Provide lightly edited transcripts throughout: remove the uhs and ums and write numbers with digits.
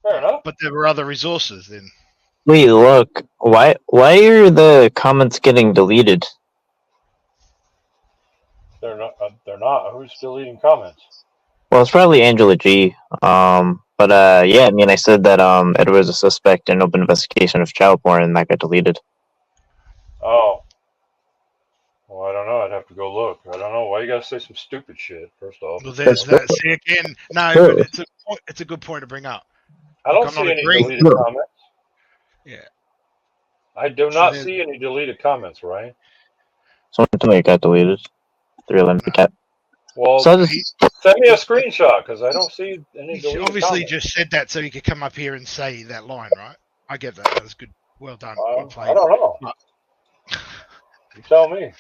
Fair enough. But there were other resources then. Wait, look. Why are the comments getting deleted? They're not. They're not. Who's deleting comments? Well, it's probably Angela G. But yeah, I mean, I said that Edward was a suspect in open investigation of child porn, and that got deleted. Oh. Well, I don't know. I'd have to go look. I don't know. Why you gotta say some stupid shit, first off? Well, there's that. See again. No, Sure. but it's a good point to bring up. I don't I'm not see any agreeing. deleted comments. Yeah. I do So not then- see any deleted comments, Ryan. Someone told me it got deleted. 311 cat. Well, So I just, send me a screenshot because I don't see any He deleted obviously comments. just said that so he could come up here and say that line, right? I get that. That was good. Well done. Well I played. don't know. You tell me.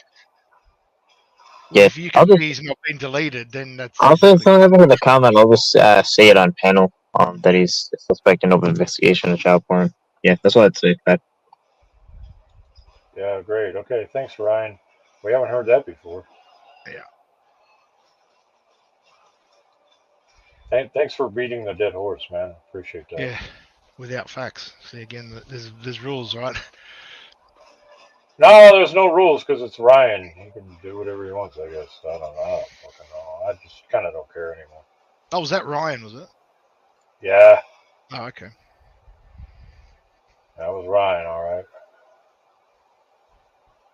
yeah, If you I'll can just, see he's not been deleted, then that's. I'll say if someone ever in the comment, I'll just say it on panel that he's a suspect in open investigation of child porn. Yeah, that's what I'd say. That. Yeah, great. Okay, thanks, Ryan. We haven't heard that before. Yeah. Thanks for beating the dead horse, man. Appreciate that. Yeah. Without facts. See again, there's rules, right? No, there's no rules because it's Ryan. He can do whatever he wants, I guess. I don't know. I don't fucking know. I just kind of don't care anymore. Oh, was that Ryan? Was it? Yeah, Oh, okay. that was Ryan. All right.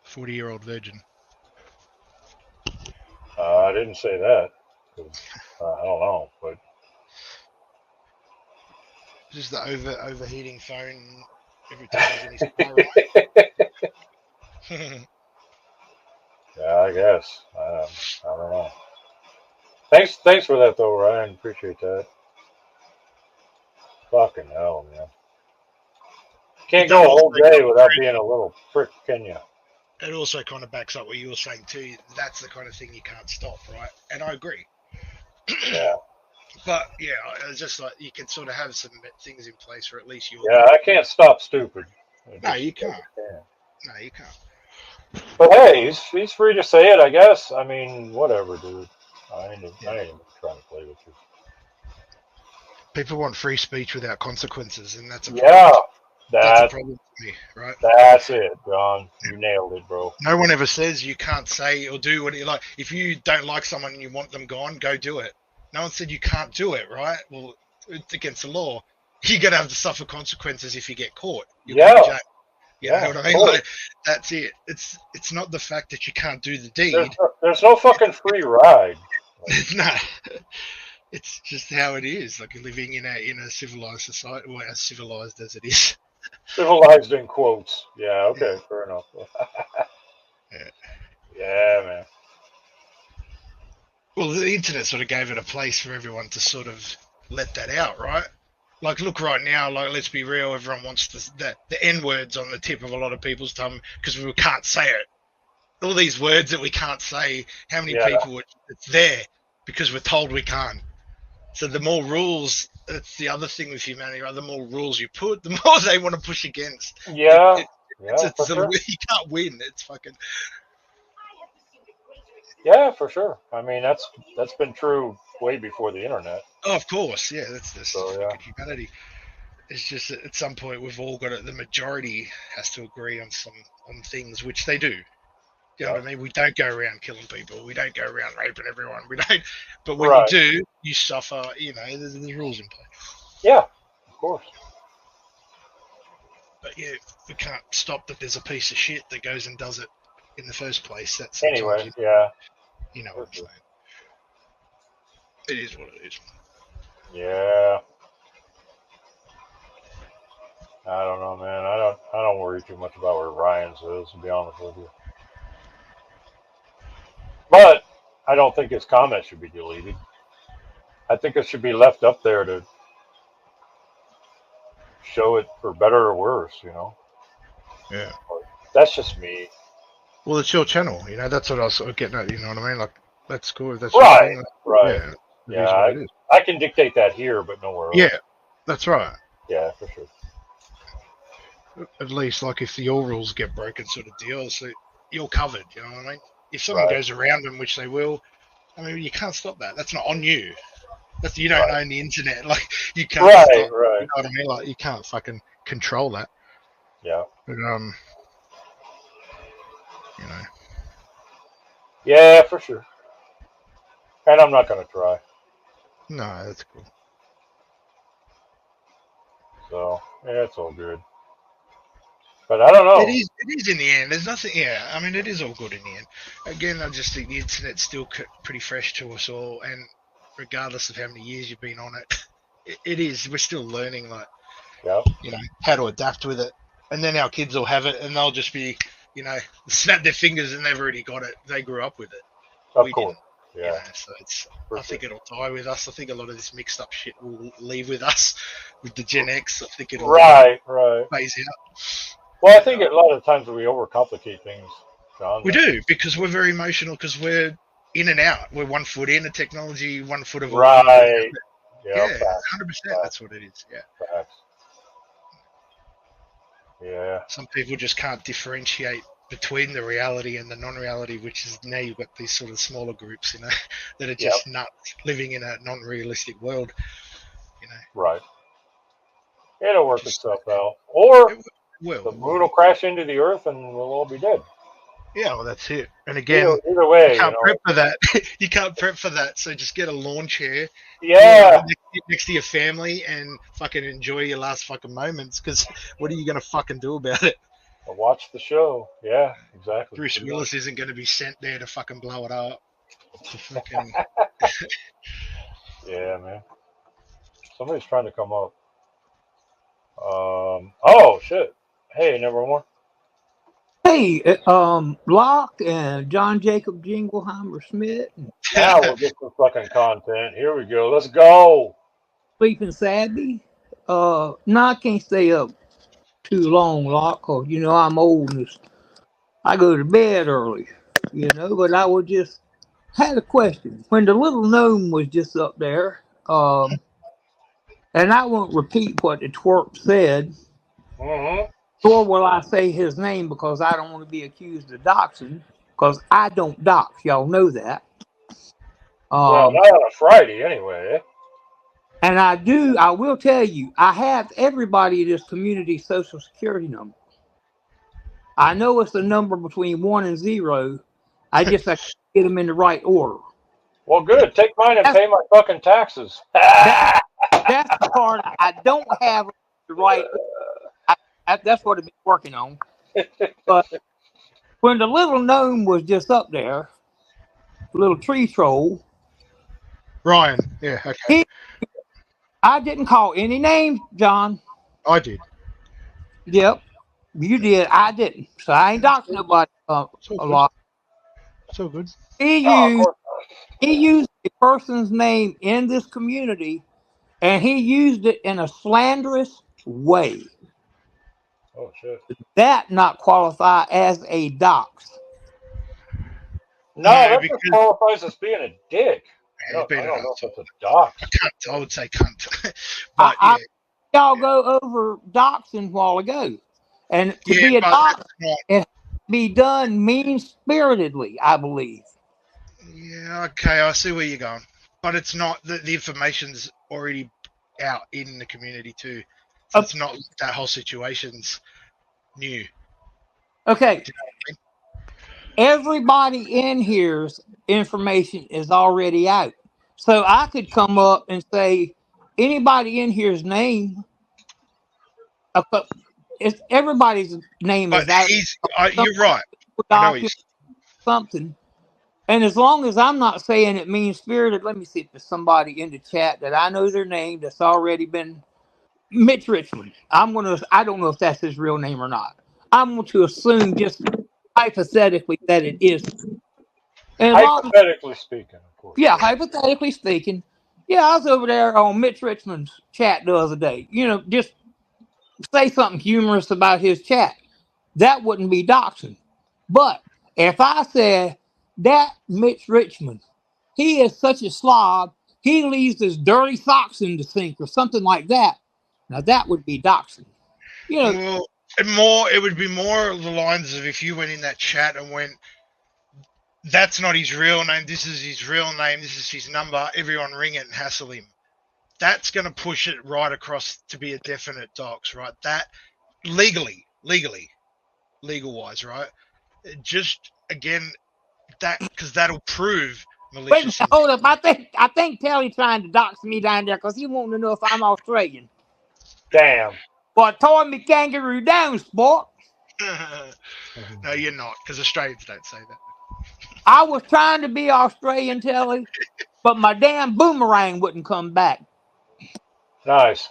40-year-old virgin. I didn't say that. 'Cause, I don't know, but Just the overheating phone every time he's in his car, right? yeah, I guess. I don't know. Thanks for that though, Ryan. Appreciate that. Fucking hell, man. Can't go a whole day without being a little prick, can you? It also kind of backs up what you were saying too. That's the kind of thing you can't stop, right? And I agree. Yeah. But yeah, it's just like you can sort of have some things in place, or at least you. Yeah, I can't stop stupid. No, you can't. Yeah. No, you can't. But hey, he's free to say it, I guess. I mean, whatever, dude. I ain't even trying to play with you. People want free speech without consequences, and that's a Yeah, problem. That's a that's problem for me, right? that's it, John. You nailed it, bro. No one ever says you can't say or do what you like. If you don't like someone and you want them gone, go do it. No one said you can't do it, right? Well, it's against the law. You're gonna have to suffer consequences if you get caught. You're Yeah. going to jail. You Yeah, know what I of mean? course. Like, that's it. It's not the fact that you can't do the deed. There's no fucking free ride. No, it's just how it is. Like living in a civilized society, or as civilized as it is. Civilized in quotes. Yeah, okay, fair enough. Yeah. Yeah, man. Well, the internet sort of gave it a place for everyone to sort of let that out, right? Like, look right now, like, let's be real, everyone wants the N-words on the tip of a lot of people's tongue because we can't say it. All these words that we can't say, how many people, it's there because we're told we can't. So the more rules, that's the other thing with humanity, right? The more rules you put, the more they want to push against. Yeah, It's for sure. you can't win. It's fucking... Yeah, for sure. I mean, that's been true way before the internet. Oh, of course, yeah, that's So, yeah. fucking humanity. It's just that at some point we've all got to, the majority has to agree on things, which they do. You know what I mean? We don't go around killing people. We don't go around raping everyone. We don't. But when you do, you suffer. You know, there's rules in place. Yeah, of course. But yeah, we can't stop that there's a piece of shit that goes and does it in the first place. That's Anyway, yeah. You know what I'm saying. It is what it is. Yeah. I don't know, man. I don't worry too much about where Ryan's is, to be honest with you. But I don't think his comment should be deleted. I think it should be left up there to show it for better or worse, you know? Yeah. That's just me. Well, it's your channel, you know. That's what I was sort of getting at. You know what I mean? Like, that's cool. That's right. Yeah. I can dictate that here, but nowhere else. Yeah, that's right. Yeah, for sure. At least, like, if your rules get broken, sort of deal, so you're covered. You know what I mean? If someone goes around them, which they will, I mean, you can't stop that. That's not on you. You don't own the internet. Like you can't. Right, stop, You right. know what I mean? Like you can't fucking control that. Yeah. But you know. Yeah, for sure. And I'm not gonna try. No, that's cool. So yeah, it's all good. But I don't know. It is in the end. There's nothing. Yeah, I mean, it is all good in the end. Again, I just think the internet's still pretty fresh to us all, and regardless of how many years you've been on it, it is. We're still learning, like Yeah. you know, how to adapt with it. And then our kids will have it, and they'll just be, you know, snap their fingers and they've already got it. They grew up with it. Of We course. didn't. Yeah. You know, so it's. For I think sure. it'll die with us. I think a lot of this mixed up shit will leave with us, with the Gen X. I think it'll Right. phase out. Well, I think a lot of times we overcomplicate things, John. We do, because we're very emotional, because we're in and out. We're 1 foot in a technology, 1 foot of Right. Yeah, facts, 100%. That's what it is. Yeah. facts. Yeah. Some people just can't differentiate between the reality and the non-reality, which is now you've got these sort of smaller groups, you know, that are just nuts living in a non-realistic world, you know. Right. It'll work itself out. Or Well, the moon will crash into the earth and we'll all be dead. yeah, well, that's it. And again, Either way, you can't prep for that. You can't prep for that. So just get a lawn chair, Yeah. next to your family, and fucking enjoy your last fucking moments. Because what are you gonna fucking do about it? Watch the show. Yeah, exactly. Bruce Willis isn't gonna be sent there to fucking blow it up. To fucking Yeah, man. Somebody's trying to come up. Oh shit. Hey, number one. Hey, Locke and John Jacob Jingleheimer Smith and Now we'll get some fucking content. Here we go. Let's go. Sleeping Savvy. No, I can't stay up too long, Locke, 'cause you know I'm old and I go to bed early, you know. But I was just had a question when the little gnome was just up there, and I won't repeat what the twerp said, Mm-hmm. nor will I say his name because I don't want to be accused of doxing, because I don't dox. Y'all know that. Well, not on a Friday anyway. And I will tell you, I have everybody in this community social security number. I know it's a number between 1 and 0. I just have to get them in the right order. Well, good. Take mine and pay my fucking taxes. That's the part I don't have the right. That's what I've been working on. But when the little gnome was just up there, little tree troll, Ryan. Yeah, okay. I didn't call any names, John. I did. Yep, you did. I didn't. So I ain't doxing nobody a lot. So good. He used a person's name in this community, and he used it in a slanderous way. Oh shit. That not qualify as a dox. No, Yeah, that because- just qualifies as being a dick. I don't know if it's a dox. Cunt. I would say cunt. But Y'all go over doxing a while ago, and to yeah, be a but dox, that's not- be done mean-spiritedly, I believe. Yeah, okay, I see where you're going. But it's not, the information's already out in the community too. So it's not that whole situation's new. Okay. Everybody in here's information is already out. So I could come up and say, anybody in here's name, it's everybody's name But is out. you're right. I know what you're Something. And as long as I'm not saying it mean spirited, let me see if there's somebody in the chat that I know their name that's already been Mitch Richmond. I don't know if that's his real name or not. I'm going to assume just hypothetically that it is. And Hypothetically speaking, of course. yeah, hypothetically speaking. Yeah, I was over there on Mitch Richmond's chat the other day. You know, just say something humorous about his chat. That wouldn't be doxing. But if I said that Mitch Richmond, he is such a slob, he leaves his dirty socks in the sink or something like that. Now that would be doxing. You know, well, it would be more of the lines of if you went in that chat and went, That's not his real name. This is his real name. This is his number. Everyone ring it and hassle him. That's going to push it right across to be a definite dox, right? That legal-wise, right? Just again, that because that'll prove Wait a malicious. minute, hold up. I think Telly's trying to dox me down there because he wants to know if I'm Australian. Damn. Well, toy me kangaroo down, sport. No, you're not, because Australians don't say that. I was trying to be Australian, Telly, but my damn boomerang wouldn't come back. Nice.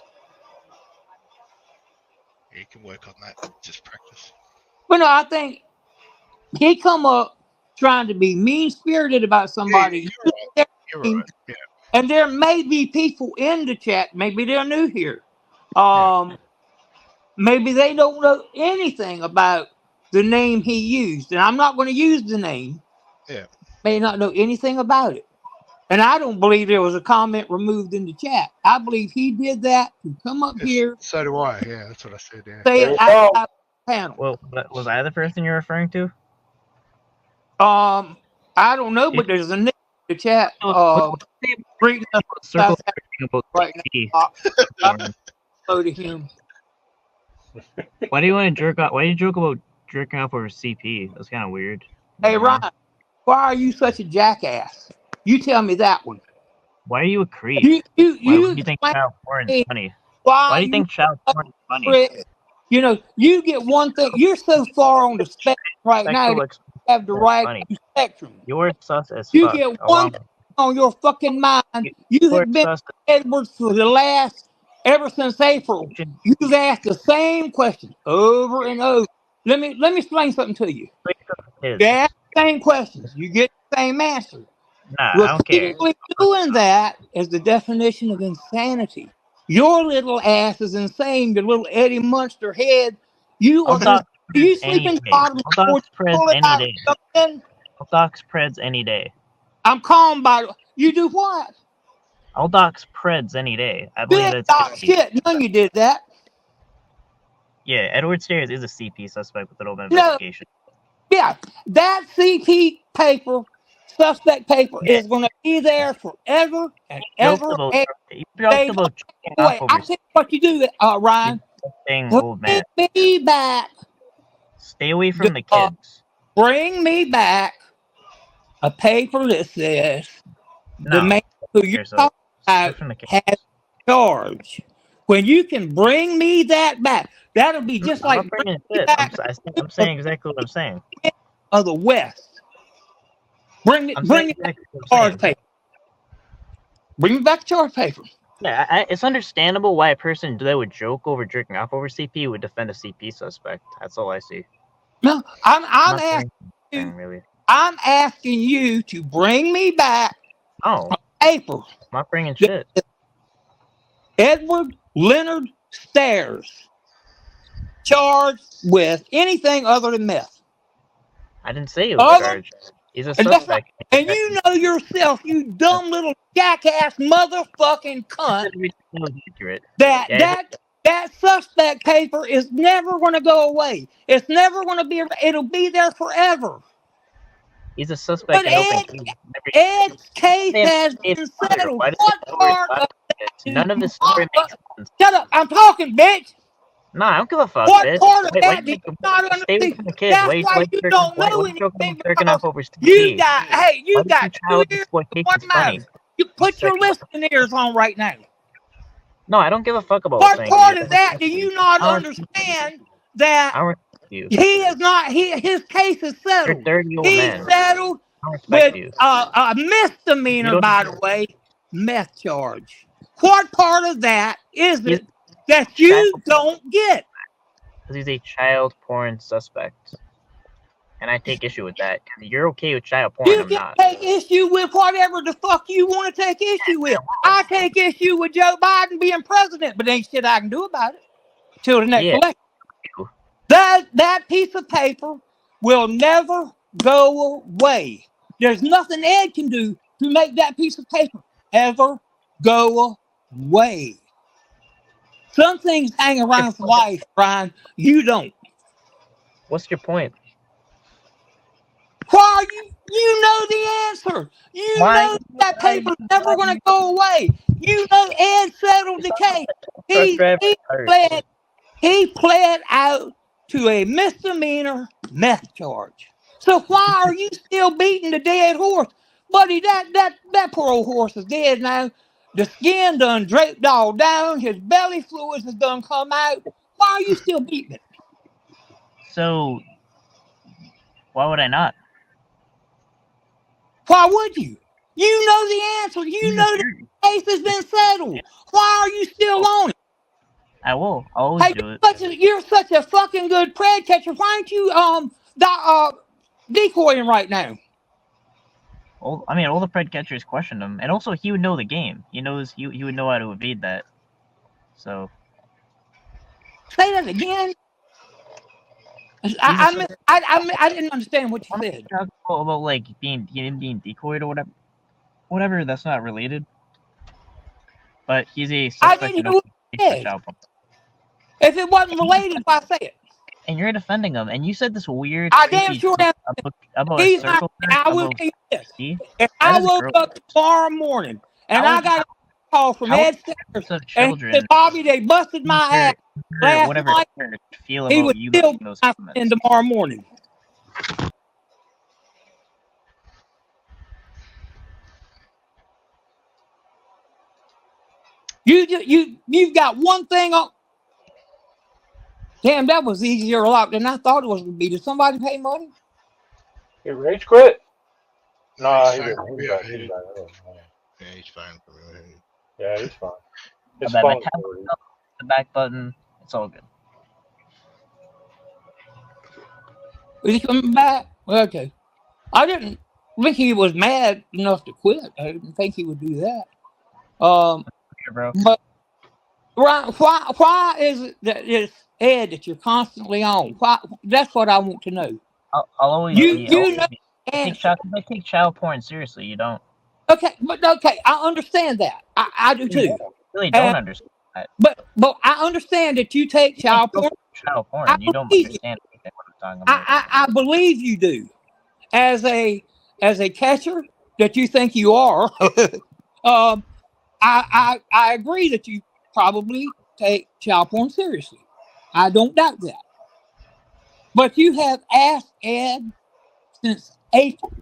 You can work on that. Just practice. But no, I think he come up trying to be mean-spirited about somebody. You're right. Yeah. And there may be people in the chat, maybe they're new here. Maybe they don't know anything about the name he used. And I'm not going to use the name. Yeah. May not know anything about it. And I don't believe there was a comment removed in the chat. I believe he did that to come up here, So do I. Yeah, that's what I said. Yeah. say There it you out go. of the panel. Well, was I the person you're referring to? I don't know, but there's a name in the chat. Reading us Circle about about right CP. hello to him. Why do you want to jerk off? Why do you joke about jerking off over CP? That's kind of weird. Hey, Ryan, why are you such a jackass? You tell me that one. Why are you a creep? You Why would you think explain child porn is funny? why Why do you think child porn is funny? Fred, you know, you get one thing. You're so far on the spectrum right now. Sexual You have the That's right funny. spectrum. You're sus as You fuck. get along one with- thing on your fucking mind. You You're have been sus Edwards for the last ever since April. You've asked the same question over and over. Let me explain something to you. as You ask the same questions, you get the same answer. Nah, I don't care. Repeatedly doing that is the definition of insanity. Your little ass is insane. Your little Eddie Munster head. You I'll are. dox You Preds any sleep in day. the bottom I'll dox Preds pull it out, any day. something. I'll dox Preds any day. I'm calm by you. Do what? I'll dox Preds any day. I believe Good that's dog 50. shit. None of you did that. Yeah, Edward Stairs is a CP suspect with an open No. investigation. Yeah, that CP paper, suspect paper, Yeah. is going to be there forever and Joked ever. about, And you joked about jerking off wait, over I tell you what you do, Ryan. saying old man. Bring me back. Stay away from the kids. Bring me back a paper that says the No. man who you're There's a- talking Stay about from the kids. has charge. When you can bring me that back, that'll be just I'm like not bringing bring me shit. back I'm saying exactly what I'm saying. of the West. Bring me I'm saying back exactly what I'm charge saying. paper. Bring me back charge paper. Yeah, it's understandable why a person that would joke over jerking off over CP would defend a CP suspect. That's all I see. No, I'm not asking. saying anything, really. I'm asking you to bring me back Oh, paper. I'm not bringing shit. Edward Leonard Stairs charged with anything other than meth. I didn't say he was Other- charged. He's a And that's suspect. And you know yourself, you dumb little jackass motherfucking cunt, Accurate. that Yeah, that suspect paper is never going to go away. It's never going to be. It'll be there forever. He's a suspect. But in open case. Ed's case Damn, has it's been clear. settled. Why does What the story part of stop it? None of this story makes sense. Shut up! I'm talking, bitch. Nah, I don't give a fuck, What bitch. part of Why that do did you not Stay away understand? from the kids. That's Why why you jerking- don't why know you joking anything about jerking off over You CP? got, hey, you Why do got you 2 child ears. exploitation What is funny? matter? You put your Second. listening ears on right now. No, I don't give a fuck about What saying part it. of that do you not I don't- understand that I don't respect you. he is not, his case is You're a settled. dirty old He's man. settled I don't respect with you. a You misdemeanor, don't- by the way, meth charge. What part of that is He's- it that you Child- don't get? Because he's a child porn suspect. And I take issue with that. You're okay with child porn, You I'm can not. take issue with whatever the fuck you want to take issue with. I take issue with Joe Biden being president, but ain't shit I can do about it till the next Yeah. election. That piece of paper will never go away. There's nothing Ed can do to make that piece of paper ever go away. Some things hang around for life, Brian. You don't. What's your point? You know the answer. You Why? know that paper's never going to go away. You know Ed settled the case. He pled out to a misdemeanor meth charge. So why are you still beating the dead horse? Buddy, that poor old horse is dead now. The skin done draped all down. His belly fluids has done come out. Why are you still beating it? So, why would I not? Why would you? You know the answer. You know the case has been settled. Why are you still on it? I will. I'll always Hey, do it. you're such a fucking good prey catcher. Why aren't you decoying right now? All the Fred catchers questioned him, and also he would know the game. He would know how to evade that. So Say that again. I didn't understand what you said. about like being decoyed or whatever. Whatever. That's not related. But he's a suspect. I didn't know what you said. If it wasn't related, why say it? And you're defending him, and you said this weird. I damn sure am. About a circle. I will tell you this. If I woke up tomorrow morning and I got a call from Ed Sanders and said, Bobby, they busted my ass last night, he would still be my friend tomorrow morning. You've got one thing on. Damn, that was easier a lot than I thought it was going to be. Did somebody pay money? Did Rage quit? No, he didn't. He's fine. Yeah, he's fine. Yeah, he's fine. His phone, the back button, it's all good. Is he coming back? Okay. I didn't think he was mad enough to quit. I didn't think he would do that. Bro. But why is it that it's Ed that you're constantly on? Why? That's what I want to know. I'll always I take child porn seriously. You don't. Okay, I understand that. I do too. You really don't understand that. But I understand that you take child porn. Child porn. You don't understand what I'm talking about. I believe you do. As a catcher that you think you are, I agree that you probably take child porn seriously. I don't doubt that. But you have asked Ed since April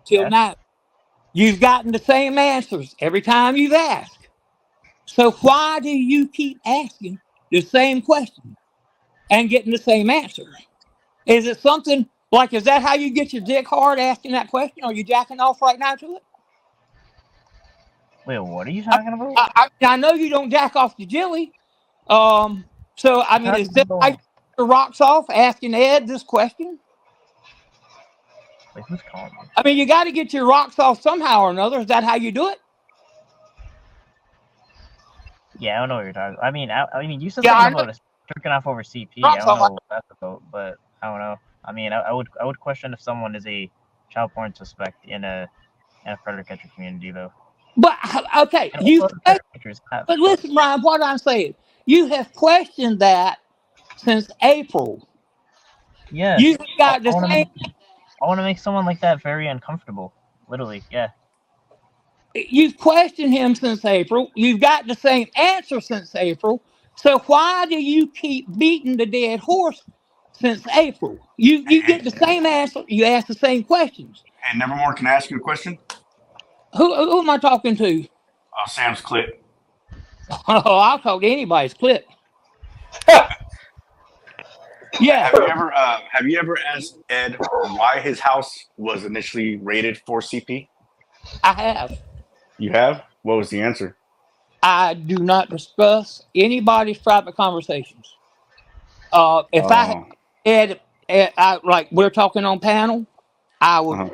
till now. You've gotten the same answers every time you've asked. So why do you keep asking the same question and getting the same answer? Is it something like, is that how you get your dick hard asking that question? Are you jacking off right now to it? Wait, what are you talking about? I know you don't jack off to Jilly. So, I mean, is this like the rocks off asking Ed this question? Wait, who's calling me? I mean, you got to get your rocks off somehow or another. Is that how you do it? Yeah, I don't know what you're talking about. I mean, you said something about jerking off over CP. I don't know what that's about, but I don't know. I mean, I would question if someone is a child porn suspect in a predator catcher community, though. But okay, but listen, Ryan, what I'm saying, you have questioned that since April. Yeah, you got the same. I want to make someone like that very uncomfortable. Literally, yeah. You've questioned him since April. You've got the same answer since April. So why do you keep beating the dead horse since April? You get the same answer. You ask the same questions. Hey, Nevermore, can I ask you a question? Who am I talking to? Sam's clip. Oh, I'll talk to anybody's clip. Yeah. Have you ever asked Ed why his house was initially rated for CP? I have. You have? What was the answer? I do not discuss anybody's private conversations. If I had Ed, like we're talking on panel, I would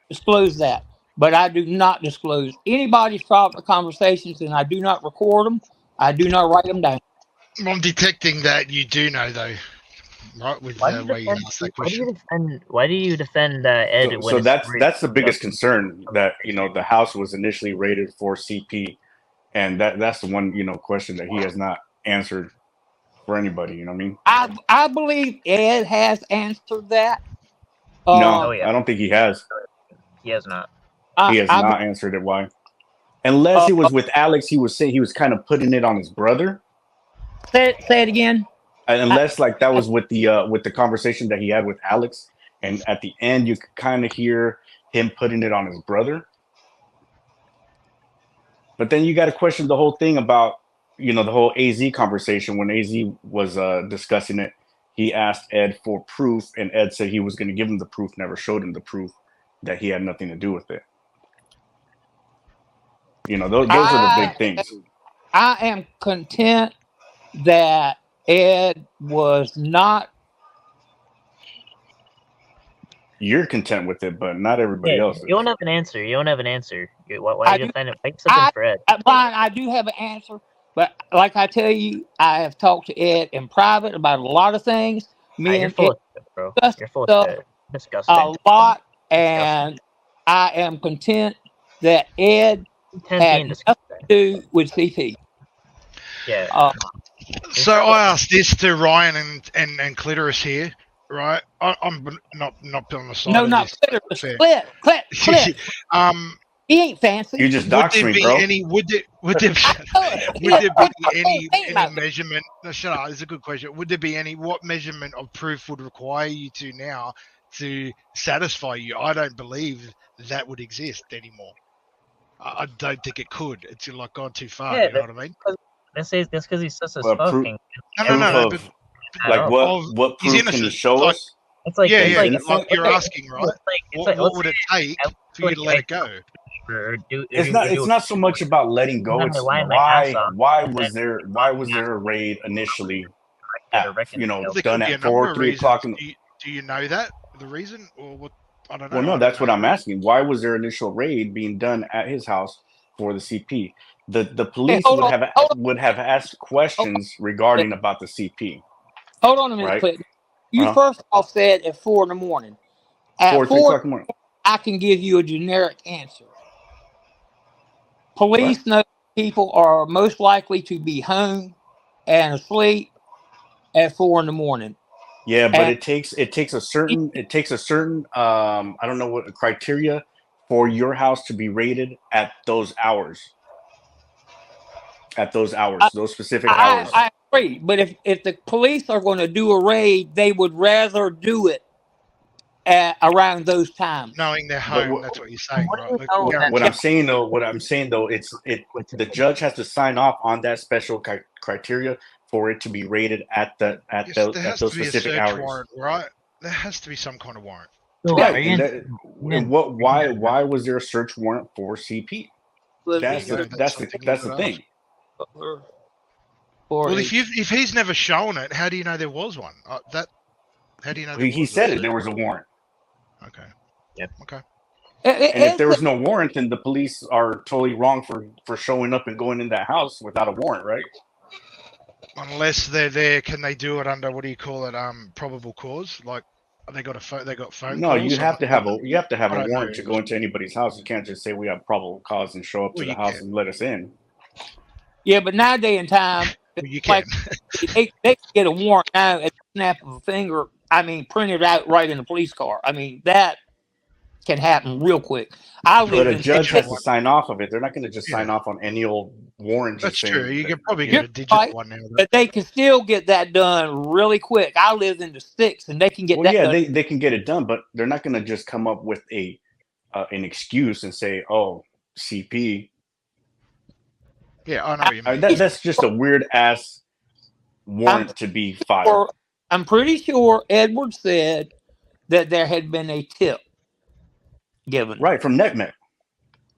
disclose that. But I do not disclose anybody's private conversations, and I do not record them. I do not write them down. I'm detecting that you do know, though, right? With the way you ask that question. Why do you defend Ed? So that's the biggest concern, that the house was initially rated for CP, and that's the one question that he has not answered for anybody. You know what I mean? I believe Ed has answered that. No, Oh, yeah. I don't think he has. He has not. He has I not answered it. Why? Unless it was with Alex, he was saying he was kind of putting it on his brother. say it again. Unless like that was with the conversation that he had with Alex, and at the end you could kind of hear him putting it on his brother. But then you got to question the whole thing about the whole AZ conversation. When AZ was discussing it, he asked Ed for proof, and Ed said he was going to give him the proof. Never showed him the proof that he had nothing to do with it. Those are the big things. I am content that Ed was not. You're content with it, but not everybody else is. You don't have an answer. Why I are you do- finding something for Ed? Brian, I do have an answer, but like I tell you, I have talked to Ed in private about a lot of things. Me You're and full Ed of shit, bro. discussed You're full of stuff shit. Disgusting. a lot, and I am content that Ed Content had being disgusting. nothing to do with CP. Yeah. So I asked this to Ryan and Clitoris here, right? I'm not on the side. No, of not this. Clitoris. Fair. Clip. He ain't fancy. You just Would dox there me, be bro. any? Would there be any measurement? No, shut up. It's a good question. Would there be any? What measurement of proof would require you to now to satisfy you? I don't believe that would exist anymore. I don't think it could. It's like gone too far. Yeah, you know what I mean? That's because he's such a Well, fucking. No. Proof of, like what he's proof can you innocent. show Like- us? It's like Yeah, it's like you're asking, right? What let's would it say take I for you to let it go? It's not so much about letting go. I'm It's lying my ass why off. was there a raid initially at, Well, There done could be a at number 4, of 3 reasons. o'clock in Do you know that the reason, or what? I don't know. Well, no, I that's don't what know. I'm asking. Why was there initial raid being done at his house for the CP? The police hold would have asked questions regarding about the CP. Hold on a minute, Right. Clip. You Uh-huh. first off said at 4 in the morning. At 4, 3 4, o'clock in the morning. I can give you a generic answer. Police know people are most likely to be home and asleep at 4 in the morning. Yeah, but And- it takes a certain I don't know what criteria for your house to be raided at those hours. At those hours, those specific hours. I agree, but if the police are going to do a raid, they would rather do it at around those times. Knowing they're home, what- that's what you're saying, what do right? you Like, know yeah, that- What I'm saying though, the judge has to sign off on that special criteria for it to be rated at yes, there has those to be a specific search hours. warrant, right? There has to be some kind of warrant. So, Right. are you And why was there a search warrant for CP? That's Yeah, the that's something you that's the could thing. Well, if he's never shown it, how do you know there was one? How do you know? there He was said one? it. There was a warrant, Okay. Yep. Okay. and if there was no warrant, then the police are totally wrong for showing up and going in that house without a warrant, right? Unless they're there, can they do it under what do you call it? Probable cause. Like they got phone. No, calls, you have to have a I don't warrant know. to go into anybody's house. You can't just say we have probable cause and show up to Well, the you house can. and let us in. Yeah, but nowadays in time, Well, you can. like they can get a warrant now at the snap of a finger. I mean, printed out right in the police car. I mean, that can happen real quick. I But lived a in judge has to one. sign off of it. They're not going to just sign Yeah. off on any old warrant. That's just true. saying You that- can probably yeah. get a digital Right. one now. though. but they can still get that done really quick. I lived in the sticks, and they can get Well, that yeah, done. they can get it done, but they're not going to just come up with an excuse and say, "Oh, CP." Yeah, I know what you mean. That's just a weird ass warrant to be filed. Or I'm pretty sure Edward said that there had been a tip given. Right, from NECMEC.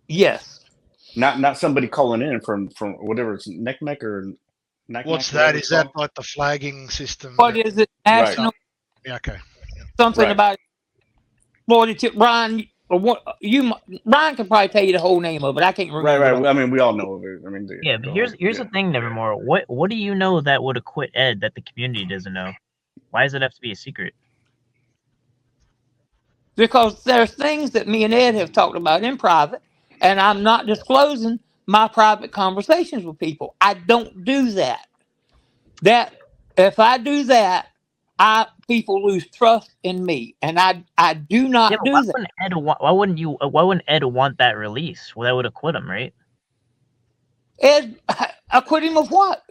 Yes. Not somebody calling in from whatever it's NECMEC or NACMEC, What's whatever that? it's Is that called. like the flagging system? What that- is it? National Yeah, okay. something Right. about Florida tip. Ryan, or what? Ryan can probably tell you the whole name of it. I can't remember. Right. I mean, we all know of it. I mean, Yeah, but here's the thing, Nevermore. What do you know that would acquit Ed that the community doesn't know? Why does it have to be a secret? Because there's things that me and Ed have talked about in private, and I'm not disclosing my private conversations with people. I don't do that. That if I do that, people lose trust in me, and I do not Yeah, but do why that. wouldn't Ed why wouldn't Ed want that release? Well, that would acquit him, right? Ed, acquit him of what?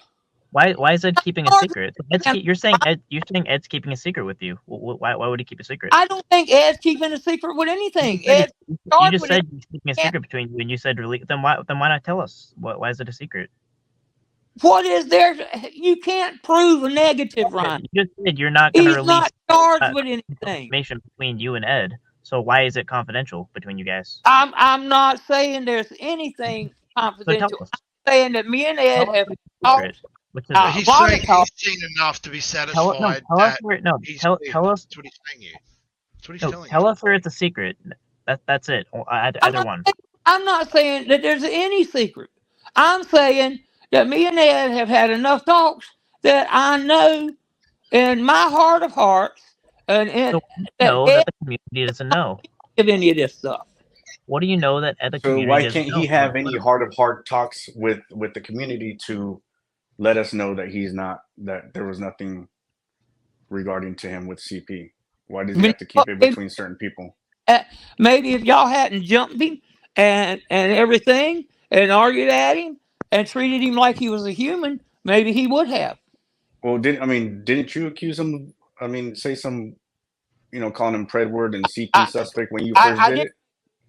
Why is Ed keeping a Charged secret? with- You're saying Ed's keeping a secret with you. Why would he keep a secret? I don't think Ed's keeping a secret with anything. You Ed's you charged just with said it. he's keeping a secret between you, and you said release. Then why not tell us? Why is it a secret? What is there? You can't prove a negative, Ryan. You just said you're not going to He's release not charged with anything. information between you and Ed. So why is it confidential between you guys? I'm not saying there's anything So tell confidential. us. I'm saying that me and Ed Tell us have the talked. secret. Which is But it? he's Ron saying talked. he's seen enough to be Tell satisfied us that where he's tell clear. us That's what he's saying you. That's what he's no, telling tell you. us where it's a secret. That's it. Either one. I'm not saying that there's any secret. I'm saying that me and Ed have had enough talks that I know in my heart of hearts and So that know Ed that the community doesn't know. of any of this stuff. What do you know that the So community why doesn't can't know? he have any heart talks with the community to let us know that that there was nothing regarding to him with CP? Why does he have to keep it between certain people? Maybe if y'all hadn't jumped him and everything and argued at him and treated him like he was a human, maybe he would have. Well, didn't you accuse him? Say some, calling him Predward and CP suspect when you first did it?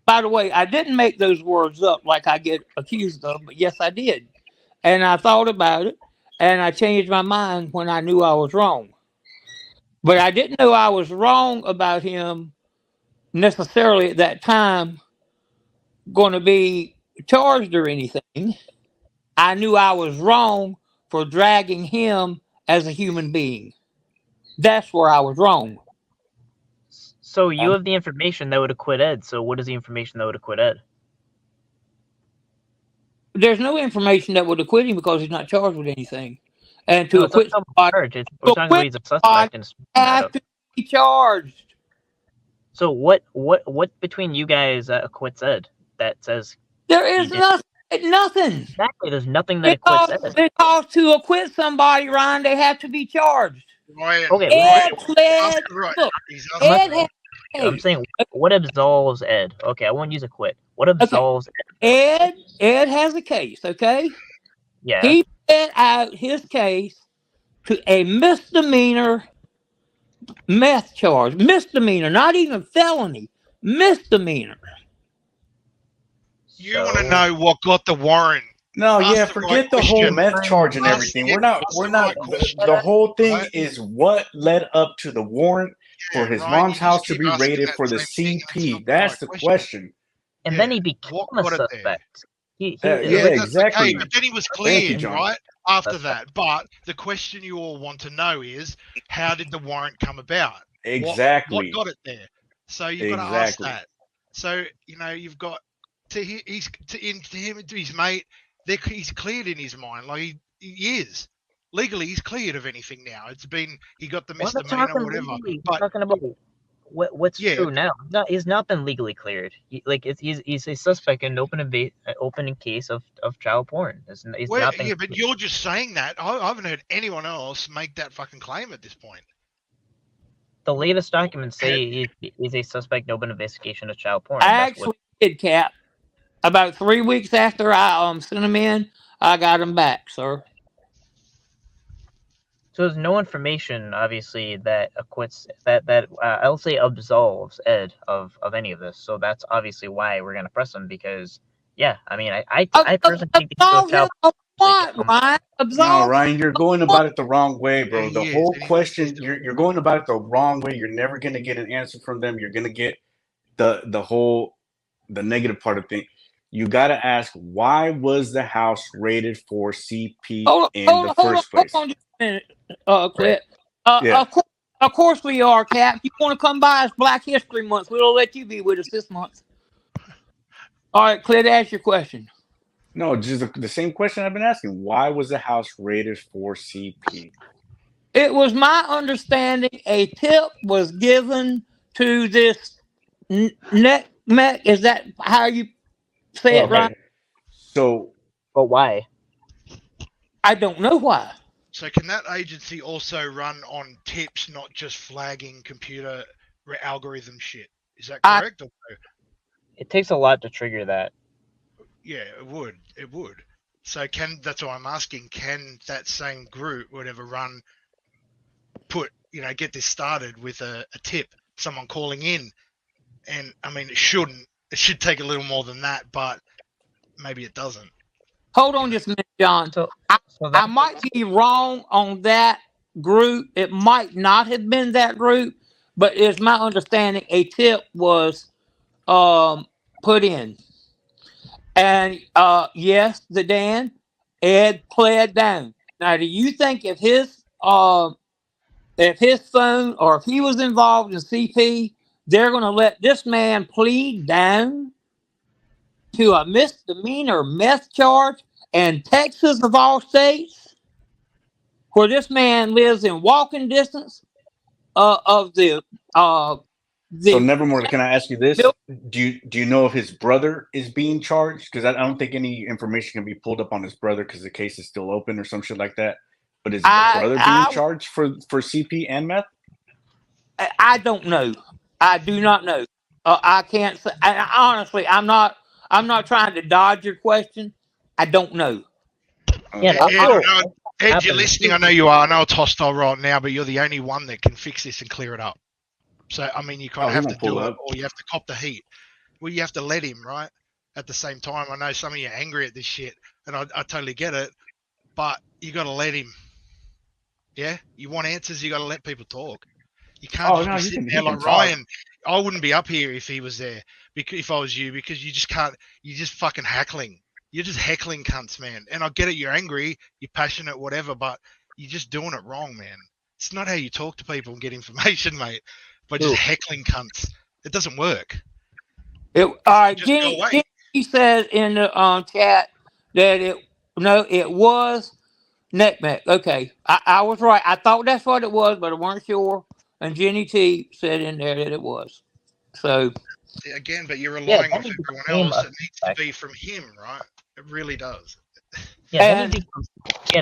By the way, I didn't make those words up like I get accused of, but yes, I did. And I thought about it, and I changed my mind when I knew I was wrong. But I didn't know I was wrong about him necessarily at that time going to be charged or anything. I knew I was wrong for dragging him as a human being. That's where I was wrong. So you have the information that would acquit Ed. So what is the information that would acquit Ed? There's no information that would acquit him because he's not charged with anything. And to No, acquit somebody, we're talking about he's a suspect and have to be charged. So what between you guys acquits Ed that says there is nothing. Exactly, there's nothing that acquits Ed. Because to acquit somebody, Ryan, they have to be charged. Ryan, Okay, Ed Ryan, pled. right. Look, He's Ed had I'm saying what absolves Ed? Okay, I won't use acquit. What absolves Ed has a case, okay? Yeah. He pled out his case to a misdemeanor meth charge. Misdemeanor, not even felony. Misdemeanor. You want to know what got the warrant? No, Ask yeah, the forget right the whole question. meth charge and Ask- everything. yeah, We're not. ask the right question. The whole thing Right? is what led up to the warrant for his Ryan, mom's you house just to keep be asking raided that for the same thing and it's CP. not the That's right the question. question. And Yeah. then he became What a got it there? suspect. He Yeah, But yeah, that's exactly. okay, but then he was Thank you, cleared, John. right? After That's that. But the question you all want to know is, how did the warrant come about? Exactly. What got it there? So you've got to ask that. So you've got to his mate. He's cleared in his mind, like he is legally. He's cleared of anything now. He got the misdemeanor or whatever. Legally. But We're talking about what's Yeah. true now. He's not been legally cleared. He's a suspect in an open case of child porn. He's well, not been yeah, but you're just saying that. I haven't heard anyone else make that fucking claim at this point. The latest documents say he's a suspect in open investigation of child porn. I That's actually did, Cap. About 3 weeks after I sent him in, I got him back, sir. So there's no information, obviously, that acquits that I'll say absolves Ed of any of this. So that's obviously why we're gonna press him because I mean I personally think absolve him of what, Ryan? No, Absolve Ryan, you're going about it the wrong way, bro. Yeah, The he is. whole And he- question, you're going about it the wrong way. You're never gonna get an answer from them. You're gonna get the negative part of things. You got to ask, why was the house raided for CP in the first place? Hold on just a minute, Clint. Yeah. Of course we are, Cap. You want to come by? It's Black History Month. We'll let you be with us this month. All right, Clint, ask your question. No, just the same question I've been asking. Why was the house raided for CP? It was my understanding a tip was given to this NECMEC. Is that how you say it, Okay. right? So but why? I don't know why. So can that agency also run on tips, not just flagging computer algorithm shit? Is that correct? Or no? It takes a lot to trigger that. Yeah, it would. It would. So that's why I'm asking, can that same group, whatever, get this started with a tip, someone calling in? And I mean, it shouldn't. It should take a little more than that, but maybe it doesn't. Hold on just a minute, John. I might be wrong on that group. It might not have been that group, but it's my understanding a tip was put in. And yes, the Dan, Ed pled down. Now, do you think if his phone or if he was involved in CP, they're going to let this man plead down to a misdemeanor meth charge in Texas of all states, where this man lives in walking distance of the So Nevermore, can I ask you this? Do you know if his brother is being charged? Because I don't think any information can be pulled up on his brother because the case is still open or some shit like that. But is his brother being charged for CP and meth? I don't know. I do not know. I can't say. Honestly, I'm not trying to dodge your question. I don't know. Yeah, Ed, you're listening. I know you are. I know it's hostile right now, but you're the only one that can fix this and clear it up. So, I mean, you kind of have to do it, or you have to cop the heat. Well, you have to let him, right? At the same time, I know some of you are angry at this shit, and I totally get it, but you got to let him. Yeah? You want answers, you got to let people talk. You can't just be sitting there like Ryan. I wouldn't be up here if he was there, if I was you, because you just can't, you're just fucking heckling. You're just heckling cunts, man. And I get it, you're angry, you're passionate, whatever, but you're just doing it wrong, man. It's not how you talk to people and get information, mate. By just heckling cunts. It doesn't work. Jenny says in the chat that it was NCMEC. Okay. I was right. I thought that's what it was, but I weren't sure. And Jenny T said in there that it was. So again, but you're relying on everyone else. It needs to be from him, right? It really does. Yeah,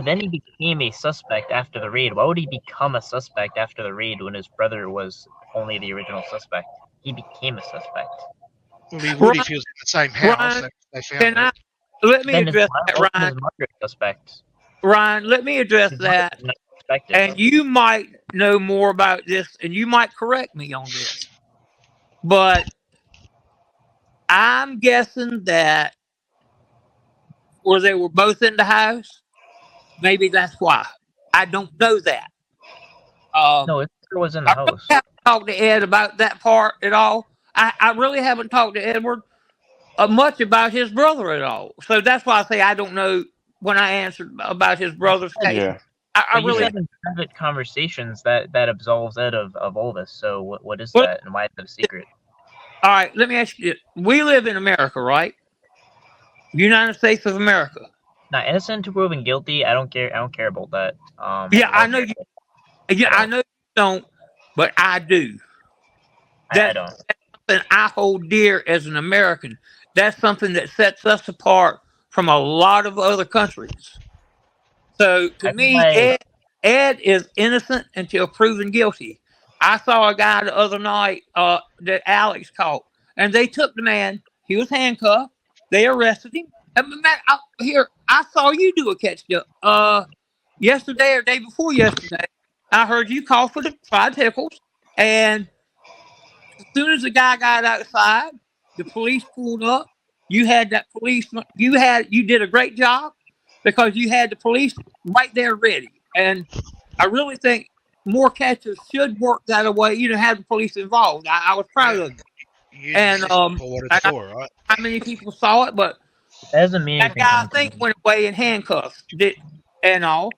then he became a suspect after the raid. Why would he become a suspect after the raid when his brother was only the original suspect? He became a suspect. Well, he would if he was in the same house. Let me address that, Ryan. Suspect. Ryan, let me address that. And you might know more about this, and you might correct me on this. But I'm guessing that or they were both in the house. Maybe that's why. I don't know that. No, it was in the house. I haven't talked to Ed about that part at all. I really haven't talked to Edward much about his brother at all. So that's why I say I don't know when I answered about his brother's case. Yeah. I really haven't private conversations that absolves Ed of all this. So what is that, and why is it a secret? All right, let me ask you this. We live in America, right? United States of America. Now, innocent until proven guilty. I don't care about that. I know you. Yeah, I know you don't, but I do. I don't. That's something I hold dear as an American. That's something that sets us apart from a lot of other countries. So to me, Ed is innocent until proven guilty. I saw a guy the other night that Alex caught, and they took the man. He was handcuffed. They arrested him. I saw you do a catch up yesterday or day before yesterday. I heard you call for the fried pickles, and as soon as the guy got outside, the police pulled up. You had that policeman. You did a great job because you had the police right there ready. And I really think more catchers should work that way. Have the police involved. I was proud of it. And right? How many people saw it? But that doesn't mean that guy I think went away in handcuffs and all.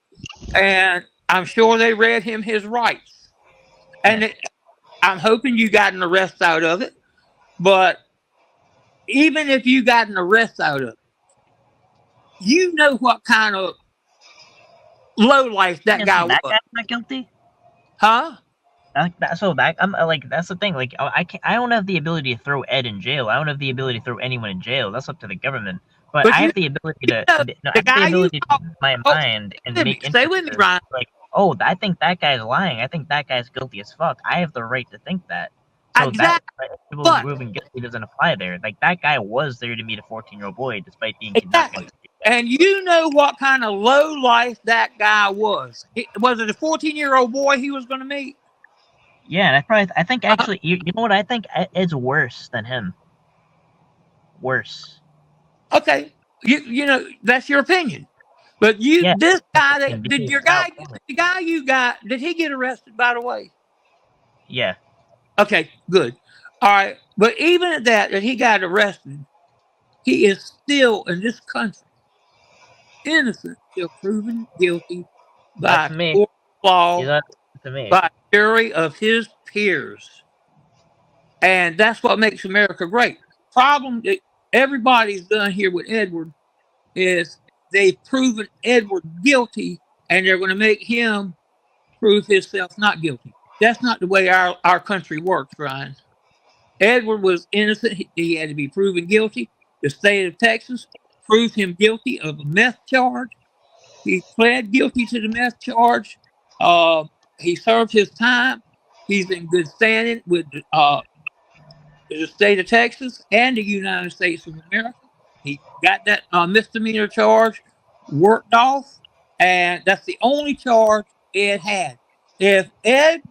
And I'm sure they read him his rights. And I'm hoping you got an arrest out of it. But even if you got an arrest out of it, you know what kind of lowlife that guy was. That guy's not guilty? Huh? I'm like, that's the thing. Like, I don't have the ability to throw Ed in jail. I don't have the ability to throw anyone in jail. That's up to the government. But But I you have the ability to, know, no, I the have the guy you ability to talk, use my oh, mind and stay with me, make stay with me, inferences. Ryan. Like, oh, I think that guy's lying. I think that guy's guilty as fuck. I have the right to think that. So that Exactly. people But proven guilty doesn't apply there. Like that guy was there to meet a 14-year-old boy, despite being kidnapped. exactly. And you know what kind of low life that guy was. Was it a 14-year-old boy he was going to meet? Yeah, and I think actually, you know what? I think it's worse than him. Worse. Okay. You know, that's your opinion. But Yeah, this guy and that did because your guy, the guy you got, did he get arrested, by the way? yeah, Okay, good. All right. But even at that he got arrested, he is still in this country innocent, still proven guilty by that's me. court of law, He's not to me. by a jury of his peers. And that's what makes America great. Problem that everybody's done here with Edward is they've proven Edward guilty, and they're going to make him prove himself not guilty. That's not the way our country works, Ryan. Edward was innocent. He had to be proven guilty. The state of Texas proved him guilty of a meth charge. He pled guilty to the meth charge. He served his time. He's in good standing with the state of Texas and the United States of America. He got that misdemeanor charge worked off, and that's the only charge Ed had. If Ed,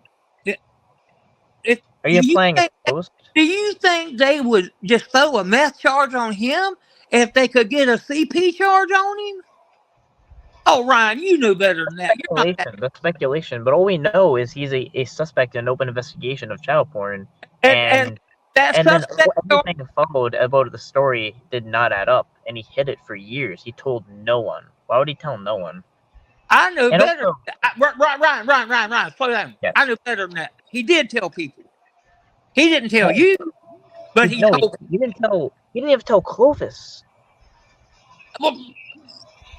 if Are you playing think, a post? do you think they would just throw a meth charge on him if they could get a CP charge on him? Oh, Ryan, you know better than that. You're not that. That's speculation. But all we know is he's a suspect in an open investigation of child porn. And that And then suspect charge, everything followed about the story did not add up, and he hid it for years. He told no one. Why would he tell no one? I know And better. also- Ryan, slow down. Yes. I know better than that. He did tell people. He didn't tell you, but he No, told. he didn't tell. He didn't even tell Clovis. Well,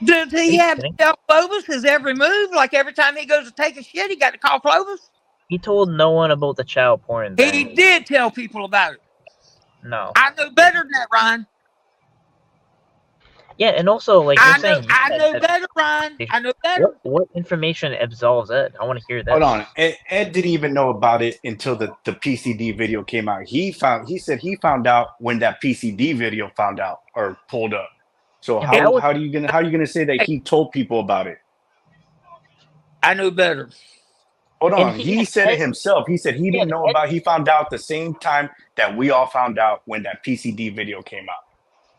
does Are he you have to kidding? tell Clovis his every move? Like every time he goes to take a shit, he got to call Clovis? He told no one about the child porn He thing. did tell people about it. No. I know better than that, Ryan. Yeah, and also like you're I saying. know better, Ryan. I know better. What information absolves it? I want to hear that. Hold on. Ed didn't even know about it until the PCD video came out. He said he found out when that PCD video found out or pulled up. So Yeah, how are you gonna say that he told people about it? I know better. Hold on. And He said it himself. He said he didn't know about. He found out the same time that we all found out when that PCD video came out.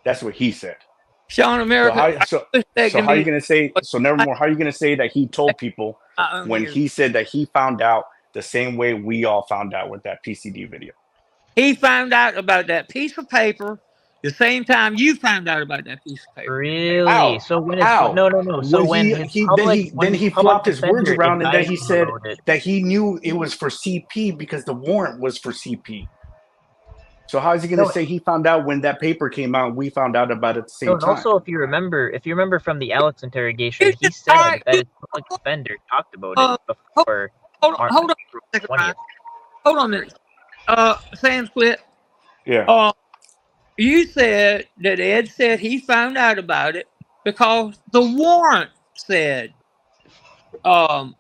That's what he said. Sean America. So how are you gonna say? So nevermore. How are you gonna say that he told people when he said that he found out the same way we all found out with that PCD video? He found out about that piece of paper the same time you found out about that piece of paper. Really? How? So when How? No. So when then he flopped his words around and then he said that he knew it was for CP because the warrant was for CP. So how is he going to say he found out when that paper came out? We found out about it at the same time. Also, if you remember from the Alex interrogation, he said that his public defender talked about it before. Hold on a second, Ryan. Hold on a minute. Sam Split. Yeah. You said that Ed said he found out about it because the warrant said that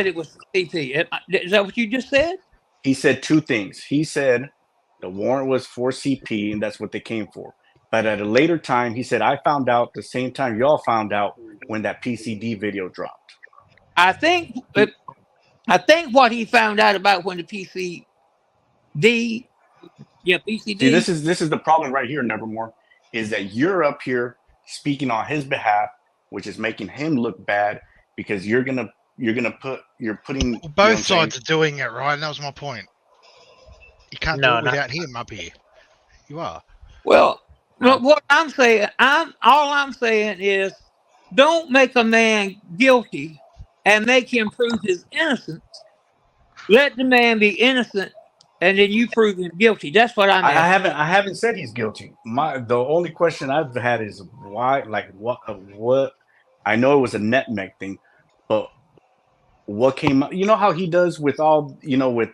it was CP. Is that what you just said? He said two things. He said the warrant was for CP, and that's what they came for. But at a later time, he said, I found out the same time y'all found out when that PCD video dropped. I think what he found out about when the PCD. PCD. See, this is the problem right here, Nevermore, is that you're up here speaking on his behalf, which is making him look bad because you're putting both sides are doing it, right? That was my point. You can't do it without him up here. You are. Well, what I'm saying, all I'm saying is, don't make a man guilty and make him prove his innocence. Let the man be innocent, and then you prove him guilty. That's what I meant. I haven't said he's guilty. The only question I've had is why, like what? I know it was a NetMeg thing, but what came up? You know how he does with all, with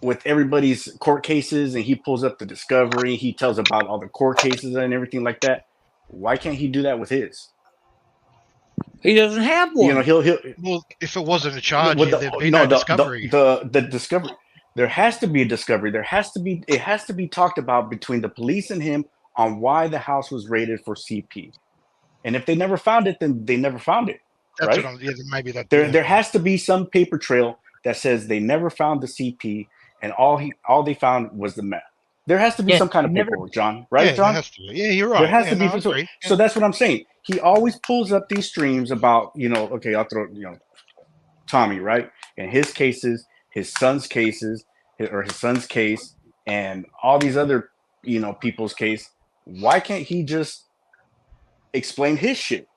with everybody's court cases, and he pulls up the discovery. He tells about all the court cases and everything like that. Why can't he do that with his? He doesn't have You know, one. he'll Well, if it wasn't a charge, with there'd be no discovery. the discovery. There has to be a discovery. It has to be talked about between the police and him on why the house was raided for CP. And if they never found it, then they never found it. That's right? what I'm. Yeah, maybe that. There has to be some paper trail that says they never found the CP, and all they found was the meth. There has to be some kind of paperwork, John. Right, Yeah, John? there has to be. Yeah, you're right. There has Yeah, to be. no, I agree. So that's what I'm saying. He always pulls up these streams about, okay, I'll throw, Tommy, right? And his cases, his son's cases, his son's case, and all these other, people's case. Why can't he just explain his shit?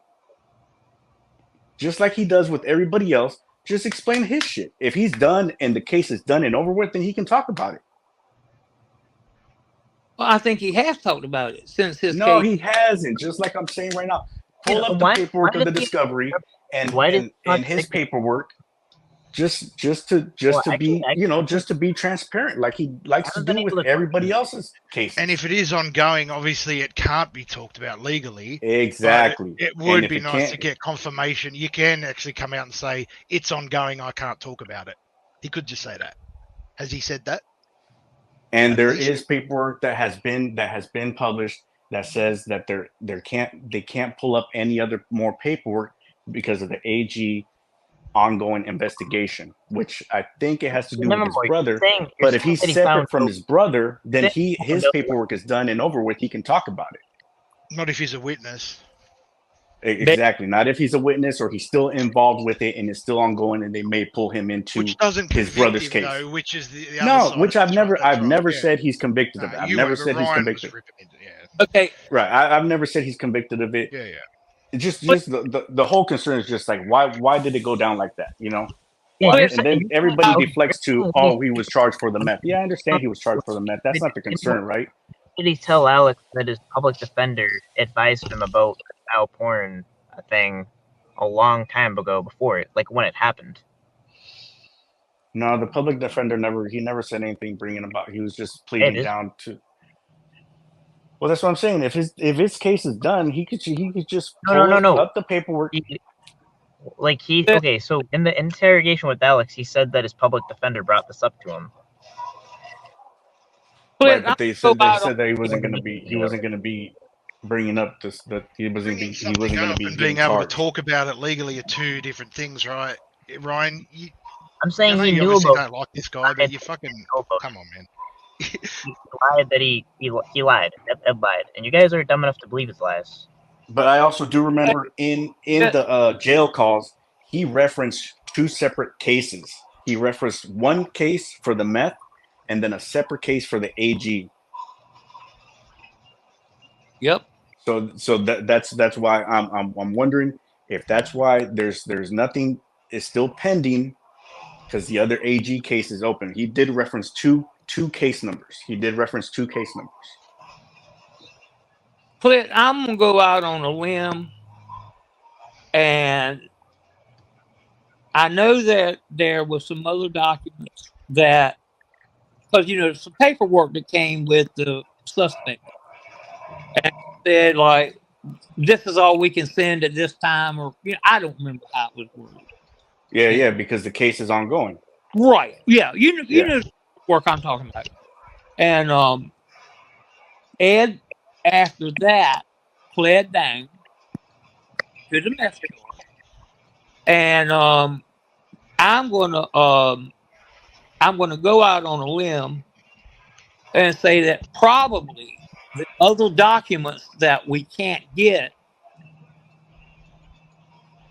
Just like he does with everybody else, just explain his shit. If he's done and the case is done and over with, then he can talk about it. Well, I think he has talked about it since his No, case. he hasn't. Just like I'm saying right now. Pull up the paperwork of the discovery and his paperwork just to be transparent, like he likes to do with everybody else's cases. And if it is ongoing, obviously it can't be talked about legally. Exactly. It would be nice to get confirmation. You can actually come out and say it's ongoing. I can't talk about it. He could just say that. Has he said that? And there is paperwork that has been published that says that they can't pull up any other more paperwork because of the AG ongoing investigation, which I think it has to do with his brother. But if he's separate from his brother, then his paperwork is done and over with. He can talk about it. Not if he's a witness. Exactly. Not if he's a witness or he's still involved with it and it's still ongoing, and they may pull him into his brother's case. Though, which is the which I've never said he's convicted of it. I've never said he's convicted. Okay. Right. I've never said he's convicted of it. Yeah. Just the whole concern is just like why did it go down like that? Yeah, and then everybody deflects to, he was charged for the meth. Yeah, I understand he was charged for the meth. That's not the concern, right? Did he tell Alex that his public defender advised him about the child porn thing a long time ago before it, like when it happened? No, the public defender never said anything bringing about. He was just pleading down to. Well, that's what I'm saying. If his case is done, he could just pull up the paperwork. Okay, so in the interrogation with Alex, he said that his public defender brought this up to him. Right, but they said that he wasn't going to be bringing up this, that he wasn't going to be being able to talk about it legally are two different things, right? Ryan, I'm saying he knew about. Don't like this guy, but you fucking come on, man. He lied that he lied. Ed lied, and you guys are dumb enough to believe his lies. But I also do remember in the jail calls, he referenced two separate cases. He referenced one case for the meth, and then a separate case for the AG. Yep. So that's why I'm wondering if that's why there's nothing is still pending, because the other AG case is open. He did reference two case numbers. Clint, I'm gonna go out on a limb, and I know that there was some other documents that, because some paperwork that came with the suspect, and said like, this is all we can send at this time, or I don't remember how it was worded. Yeah, because the case is ongoing. Right. Yeah, you know the work I'm talking about. And Ed, after that, pled down to the message, and I'm gonna go out on a limb and say that probably the other documents that we can't get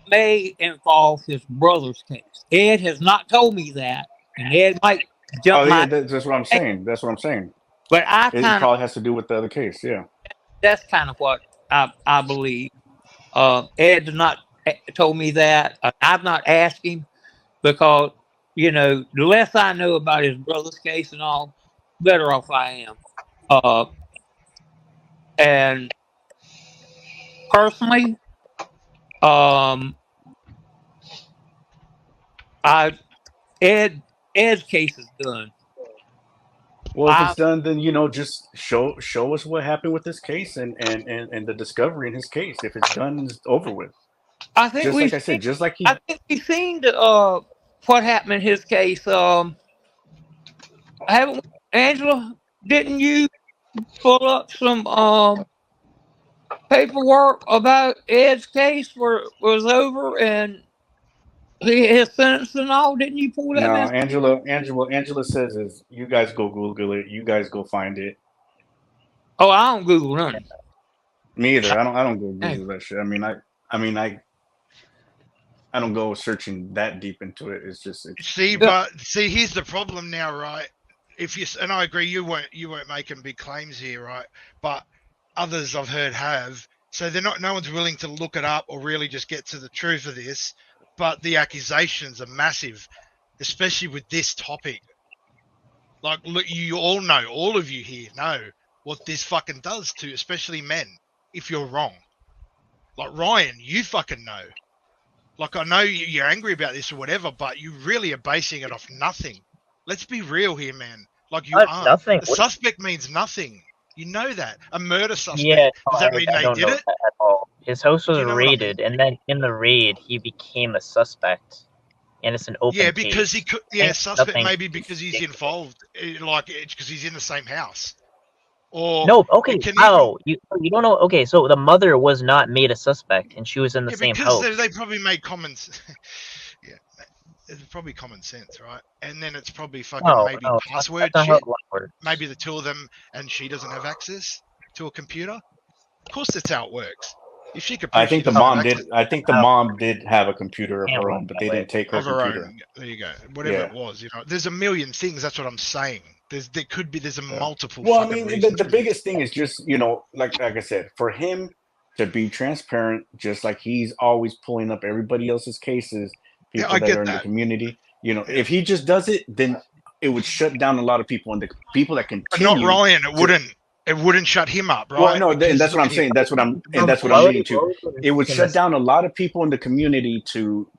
may involve his brother's case. Ed has not told me that, and Ed might jump. That's what I'm saying. But it probably has to do with the other case. Yeah, that's kind of what I believe. Ed has not told me that. I've not asked him, because the less I know about his brother's case and all, better off I am. And personally, Ed's case is done. Well, if it's done, then just show us what happened with this case and the discovery in his case. If it's done, it's over with. I think Just we like I said, just like I think we've seen the what happened in his case. Haven't Angela? Didn't you pull up some paperwork about Ed's case where it was over and his sentence and all? Didn't you pull that no, mess? Angela says is you guys go Google it, you guys go find it. Oh, I don't Google nothing. Me either. I don't go Google that shit. I don't go searching that deep into it. It's just See, here's the problem now, right? And I agree, you weren't making big claims here, right? But others I've heard have. So no one's willing to look it up or really just get to the truth of this. But the accusations are massive, especially with this topic. Like, look, you all know, all of you here know what this fucking does to, especially men, if you're wrong. Like, Ryan, you fucking know. Like, I know you're angry about this or whatever, but you really are basing it off nothing. Let's be real here, man. Like, you are. Nothing. The suspect means nothing. You know that. A murder suspect. Yeah, Does that mean they don't did know it? that at all. His house was You know what I raided, and then in the raid, he became a suspect, and it's an open Yeah, because case. he could. Yeah, Ain't suspect nothing maybe because he's involved, like because he's in the same house. Or No, okay, can how? You don't know? Okay, so the mother was not made a suspect, and she was in the same because house. they probably made common. Yeah, it's probably common sense, right? And then it's probably fucking maybe password that's not shit. how it works. Maybe the two of them, and she doesn't have access to a computer. Of course, that's how it works. If she could, I think the mom did. I think the mom did have a computer of her Yeah, own, but they didn't take her of her computer. own. There you go. Whatever it was, there's a million things. That's what I'm saying. There's a multiple. Well, I fucking mean, reasons the for biggest thing is just like I said, for him to be transparent, just like he's always pulling up everybody else's cases, Yeah, people I that get are in the that. community. If he just does it, then it would shut down a lot of people, and the people that But continue. not Ryan. It wouldn't. It wouldn't shut him up, right? Well, no, and Because that's what I'm look at saying. him. That's what I'm leading to. It would shut down a lot of people in the community to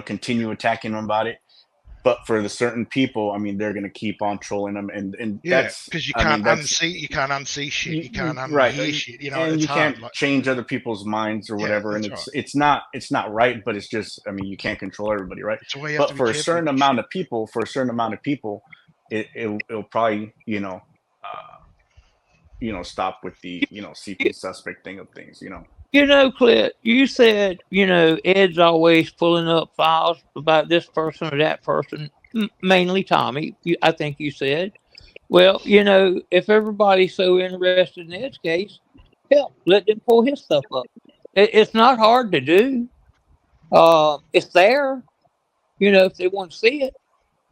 continue attacking him about it. But for the certain people, I mean, they're gonna keep on trolling them, and Yeah, that's because you I mean, can't that's unsee. You can't unsee shit. You can't right, unhear shit. and it's you hard. can't change other people's minds or Yeah, whatever. And that's it's not right, but it's just, I mean, you can't control everybody, right? That's why you have But to be for a careful certain with amount of people, it'll probably stop with the CP suspect thing of things. Clint, you said, Ed's always pulling up files about this person or that person, mainly Tommy, I think you said. Well, if everybody's so interested in Ed's case, hell, let them pull his stuff up. It's not hard to do. It's there, if they want to see it.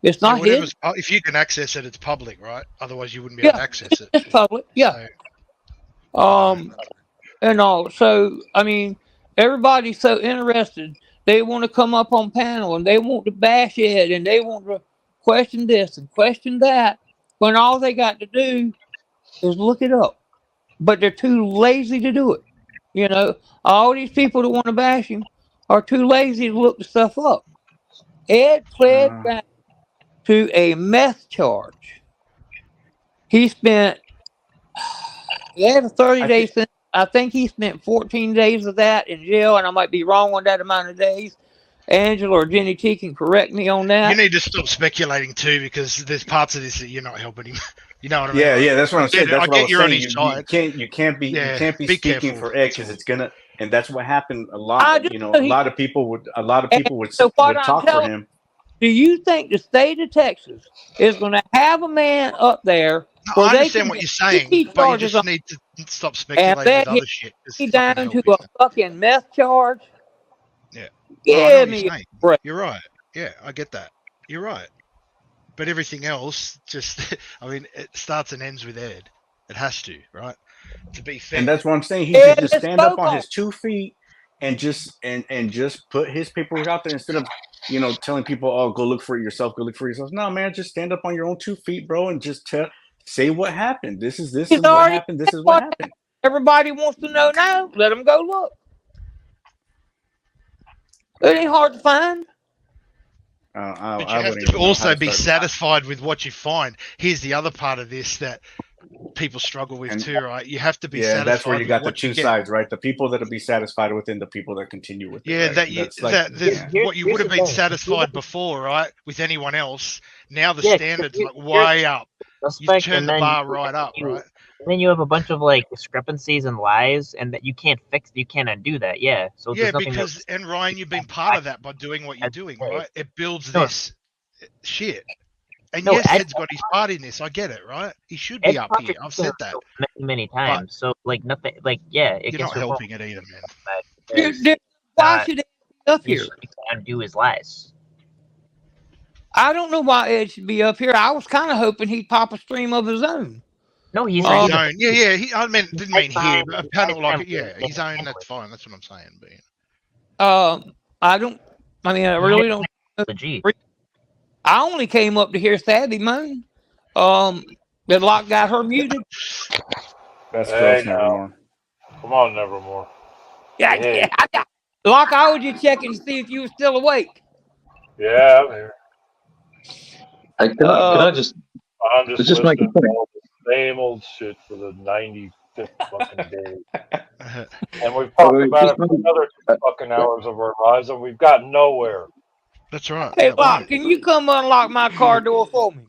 It's not hidden. If you can access it, it's public, right? Otherwise, you wouldn't be able to access it. It's public, yeah. And all. So, I mean, everybody's so interested. They want to come up on panel and they want to bash Ed and they want to question this and question that, when all they got to do is look it up. But they're too lazy to do it. All these people that want to bash him are too lazy to look the stuff up. Ed pled back to a meth charge. He had a 30-day sentence. I think he spent 14 days of that in jail, and I might be wrong on that amount of days. Angela or Jenny T can correct me on that. You need to stop speculating too, because there's parts of this that you're not helping him. You know what I mean? Yeah, that's what I'm saying. That's what I was you're saying. on his side. You can't be speaking careful. for Ed, because it's gonna, and that's what happened a lot. A lot of people would talk for him. Do you think the state of Texas is going to have a man up there? No, I understand what you're saying, but you just need to stop speculating with other shit. He's down to a fucking meth charge. Yeah. Yeah, you're right. Yeah, I get that. You're right. But everything else, just, I mean, it starts and ends with Ed. It has to, right? To be fair. And that's what I'm saying. He should just stand up on his 2 feet and just put his paperwork out there, instead of telling people, oh, go look for it yourself. No, man, just stand up on your own 2 feet, bro, and just say what happened. This is what happened. This is what happened. Everybody wants to know now. Let them go look. It ain't hard to find. I But you have wouldn't to even know how also to be start. satisfied with what you find. Here's the other part of this that people struggle with And- too, right? You have to be Yeah, satisfied that's where you with got the what you two get. sides, right? The people that'll be satisfied with it and the people that continue with it. Yeah, right? that you That's like, that there's yeah. what you Here's would have the been thing. satisfied before, right? With anyone else. Now the Yeah, 'cause standard's you- like way up. You Suspect, turn and the then bar right up, you, right? and then you have a bunch of like discrepancies and lies, and that you can't fix. You can't undo that. Yeah. So Yeah, there's nothing because and Ryan, you've been part of that by doing what you're doing, right? It builds No. this shit. And No, yes, Ed- Ed's got his part in this. I get it, right? He should be up here. I've said that. many times. So like nothing. Like yeah, it You're gets not helping it either, man. Why should Ed be up He's here? trying to undo his lies. I don't know why Ed should be up here. I was kind of hoping he'd pop a stream of his own. No, he's His not. own. Yeah. I mean, didn't mean here, but a panel like it. He's Yeah, his own. That's fine. That's what I'm saying. But I don't. I mean, I really don't. The G. I only came up to hear Savvy moan. That Locke got her muted. Best Hey, girls now. Nevermore. Come on, Nevermore. Yeah. Locke, I was just checking to see if you were still awake. Yeah, I'm here. Can I just I'm just Just make a listening to all the same old shit for the 95th fucking day. And we've talked Well, about just it for make- another 2 fucking hours of our lives, and we've got nowhere. that's right. Hey, Locke, can you come unlock my car door for me?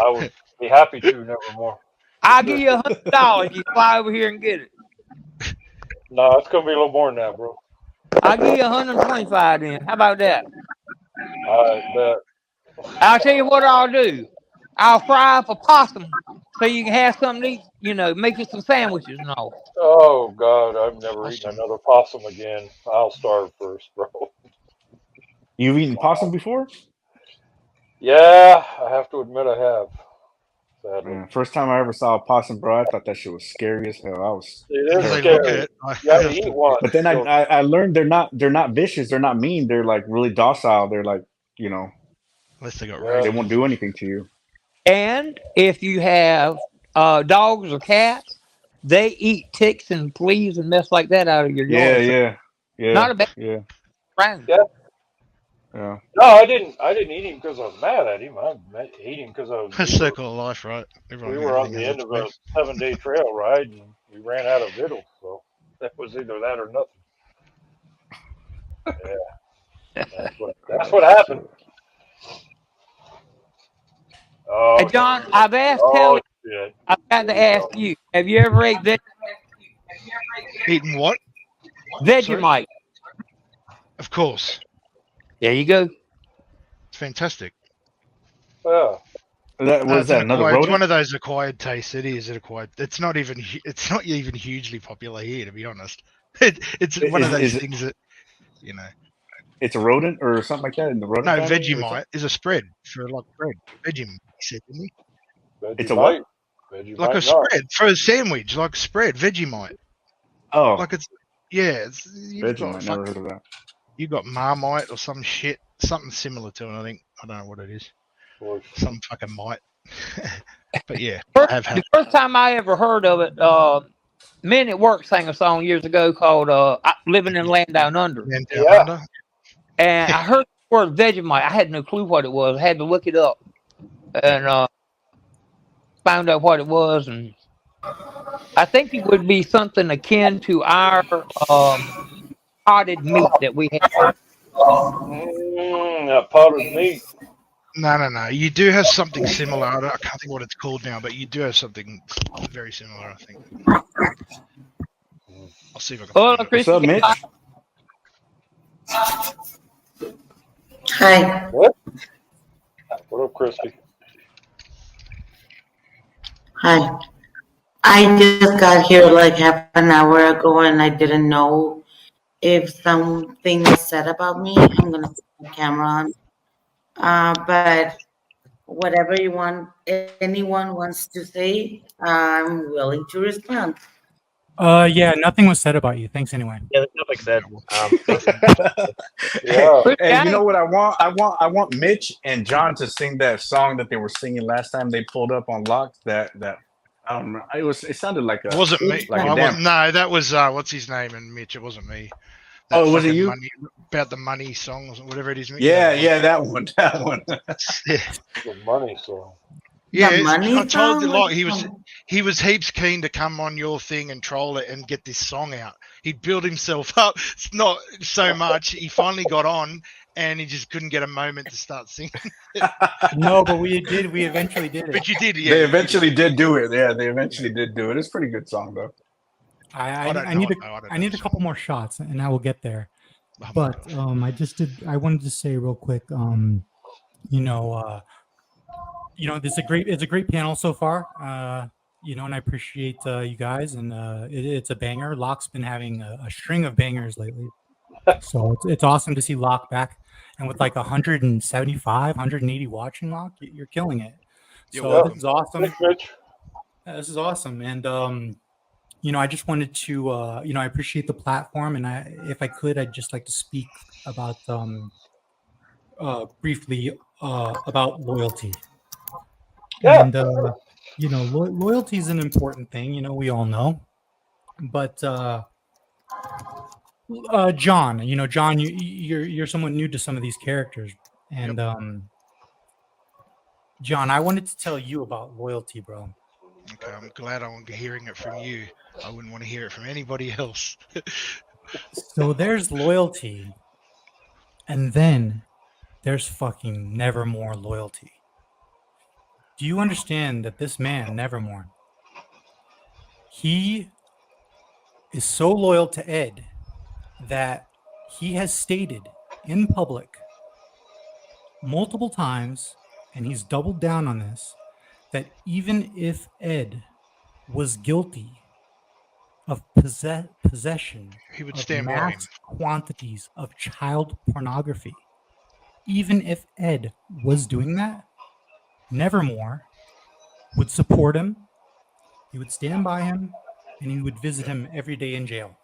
I would be happy to, Nevermore. I'll give you $100. You fly over here and get it. No, it's gonna be a little more than that, bro. I'll give you 125 then. How about that? I bet. I'll tell you what I'll do. I'll fry up a possum so you can have something to eat, make you some sandwiches and all. Oh God, I've never eaten another possum again. I'll starve first, bro. You've eaten possum before? Yeah, I have to admit I have. Sadly. Man, first time I ever saw a possum, bro, I thought that shit was scary as hell. I was. It is They scary. look at it. You gotta eat one. But then I learned they're not vicious. They're not mean. They're like really docile. They're like, Unless they got Yeah. they rabies. won't do anything to you. And if you have dogs or cats, they eat ticks and fleas and mess like that out of your yard. Yeah. Not a bad Yeah. friend. Yeah. No, I didn't eat him because I was mad at him. I ate him because I was. That's circle of life, right? Everyone We were on everything the has end its of a place. 7-day trail ride, and we ran out of victuals. So that was either that or nothing. Yeah, that's what happened. Oh, Hey, John, I've asked oh Kelly. shit! I've got to ask you. Have you ever ate Eating what? Vegemite? Of course. There you go. It's fantastic. Yeah. What is It's that? an Another acquired- It's rodent? one of those acquired tastes. It is an acquired. It's not even hugely popular here, to be honest. It's one of those Is it- things that It's a rodent or something like that in the rodent. No, family or Vegemite is a spread for like bread. Vegemite, he said, didn't he? It's a what? Vegemite Like a nut. spread for a sandwich, like a spread. Vegemite, Oh, like it's you've got Vegemite. Never heard of that. you got Marmite or some shit, something similar to it. I think I don't know what it is. Some fucking mite. But yeah, I have had. The first time I ever heard of it, Men at Work sang a song years ago called "Living in Land Down Under," Man Down Yeah. Under. and I heard the word Vegemite. I had no clue what it was. I had to look it up, and found out what it was. And I think it would be something akin to our potted meat that we have. That potted meat. No. You do have something similar. I can't think what it's called now, but you do have something very similar, I think. I'll see if I can. Well, find it. What's up, Mitch? Hi. What up, Crispy? Hi. I just got here like half an hour ago and I didn't know if something was said about me. I'm going to put the camera on. But whatever you want, if anyone wants to say, I'm willing to respond. Yeah, nothing was said about you. Thanks anyway. Yeah, the topic said. Yeah. And you know what I want? I want Mitch and John to sing that song that they were singing last time they pulled up on Locked. That I don't remember. It sounded like a. It wasn't me. Like a I damn- wasn't, no, that was what's his name and Mitch. It wasn't me. Oh, was it fucking you? money, about the money song or whatever it is. Yeah, that one. Yeah. The money song. Yeah, The money I told you, song? like he was heaps keen to come on your thing and troll it and get this song out. He'd built himself up. It's not so much. He finally got on and he just couldn't get a moment to start singing. No, but we did. We eventually did it. But you did, yeah. They eventually did do it. Yeah, they eventually did do it. It's a pretty good song though. I need a couple more shots, and I will get there. Oh my But gosh. I wanted to say real quick. It's a great panel so far. And I appreciate you guys, and it's a banger. Locke's been having a string of bangers lately, so it's awesome to see Locke back, and with like 175, 180 watching, Locke, you're killing it. You're So welcome. this is awesome. Thanks, Mitch. This is awesome, and I just wanted to, I appreciate the platform, and if I could, I'd just like to speak about briefly about loyalty. Yeah. And loyalty is an important thing. We all know, but John, John, you're somewhat new to some of these characters, and John, I wanted to tell you about loyalty, bro. Okay, I'm glad I'm hearing it from you. I wouldn't want to hear it from anybody else. So there's loyalty, and then there's fucking Nevermore loyalty. Do you understand that this man, Nevermore, he is so loyal to Ed that he has stated in public multiple times, and he's doubled down on this, that even if Ed was guilty of possession He would of stand by him. mass quantities of child pornography, even if Ed was doing that, Nevermore would support him, he would stand by him, and he would visit him every day in jail.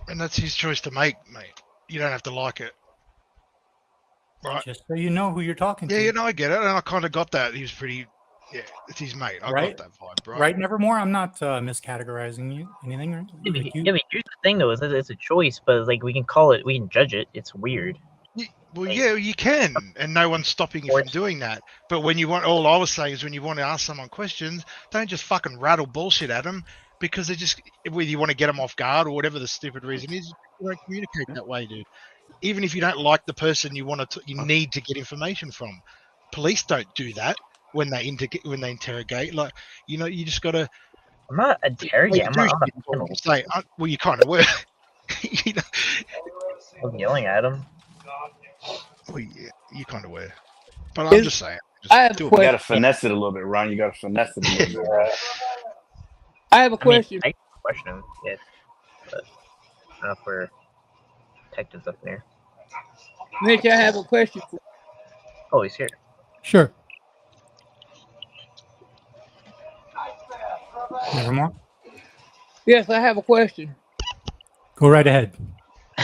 And that's his choice to make, mate. You don't have to like it. Right? Just so you know who you're talking to. Yeah, I get it. And I kind of got that. He was pretty, it's his mate. I Right? got that vibe, right? Right, Nevermore? I'm not miscategorizing you, anything, right? Yeah, Like but you- here's the thing though, is that it's a choice, but like we can judge it. It's weird. Well, yeah, you can, and no one's stopping you from doing that. But when you want, all I was saying is when you want to ask someone questions, don't just fucking rattle bullshit at them, because they just, whether you want to get them off guard or whatever the stupid reason is, you don't communicate that way, dude. Even if you don't like the person you want to, you need to get information from. Police don't do that when they interrogate. Like, you just got to. I'm not interrogating. I'm not say, well, you kind of were. I'm yelling at him. Well, yeah, you kind of were. But I'm just saying. You gotta finesse it a little bit, Ron. You gotta finesse it a little bit. I have a question. I question him, yeah. But I don't know if we're detectives up there. Mitch, I have a question for you. Oh, he's here. Sure. Nevermore? Yes, I have a question. Go right ahead.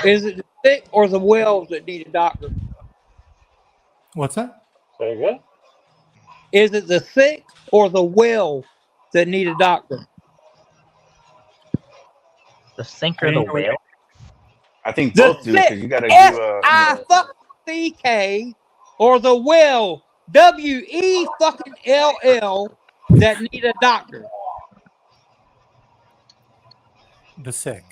Is it the sick or the wells that need a doctor? What's that? Say again? Is it the sick or the well that need a doctor? The sink or the whale? I think The both do, because sick, you gotta do S-I-fucking-C-K, or the well, W-E-fucking-L-L, that need a doctor. The sick.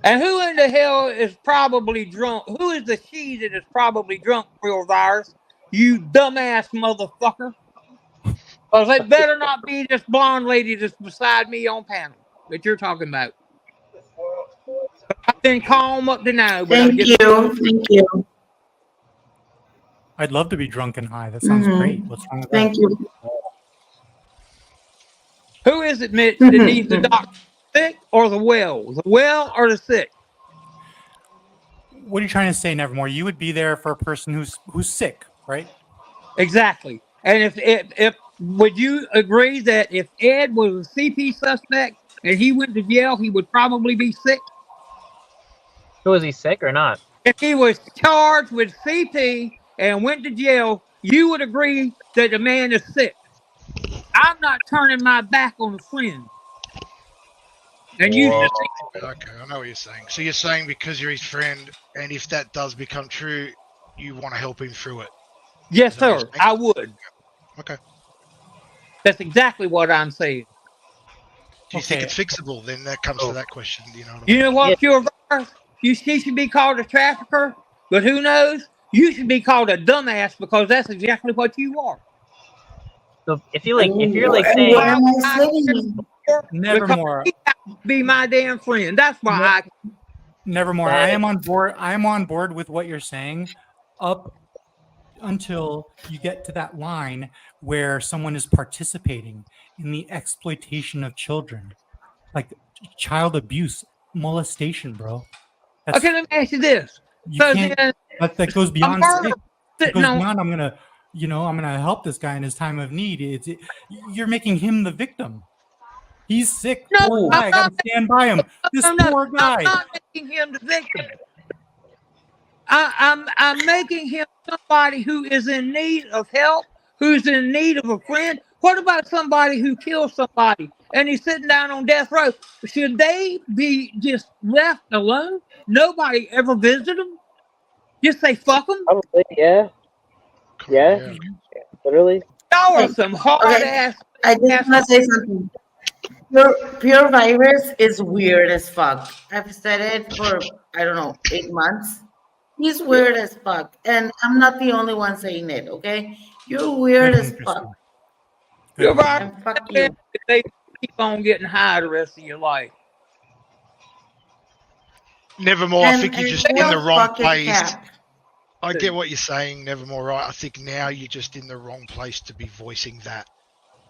And who in the hell is probably drunk? Who is the she that is probably drunk, Real Virus? You dumbass motherfucker. Because it better not be this blonde lady that's beside me on panel that you're talking about. I didn't call them up to now. But Thank you. I'd love to be drunk and high. That sounds great. What's wrong with that? Thank you. Who is it, Mitch, that needs the doctor? Sick or the well? The well or the sick? What are you trying to say, Nevermore? You would be there for a person who's sick, right? Exactly. And if would you agree that if Ed was a CP suspect and he went to jail, he would probably be sick? So is he sick or not? If he was charged with CP and went to jail, you would agree that the man is sick. I'm not turning my back on a friend. And you Whoa. Okay, I know what you're saying. So you're saying because you're his friend, and if that does become true, you want to help him through it. yes, Is that what sir, you're saying? I would. Okay. That's exactly what I'm saying. Do you think Okay. it's fixable? Then that comes to that question. You know what I You mean? know what, Pure Virus? She should be called a trafficker, but who knows? You should be called a dumbass because that's exactly what you are. So if you're like Where saying, am I sitting? Nevermore. Because he has to be my damn friend. That's why Nevermore. I am on board. I am on board with what you're saying, up until you get to that line where someone is participating in the exploitation of children, like child abuse, molestation, bro. That's, Okay, let me ask you this. you So can't. then, That goes beyond. murder It sitting goes on beyond. I'm gonna help this guy in his time of need. You're making him the victim. He's sick. No, Poor I'm guy. I gotta not- stand by him. This no, poor guy. I'm not making him the victim. I'm making him somebody who is in need of help, who's in need of a friend. What about somebody who kills somebody and he's sitting down on death row? Should they be just left alone? Nobody ever visited them? Just say fuck them? Probably, yeah. Yeah, literally. Y'all are some hard ass. I just want to say something. Pure Virus is weird as fuck. I've said it for, I don't know, 8 months. He's weird as fuck. And I'm not the only one saying it, okay? You're weird as fuck. You're right. And fuck you. They keep on getting high the rest of your life. Nevermore, I think you're just in the wrong fucking place. cap. I get what you're saying, Nevermore, right? I think now you're just in the wrong place to be voicing that.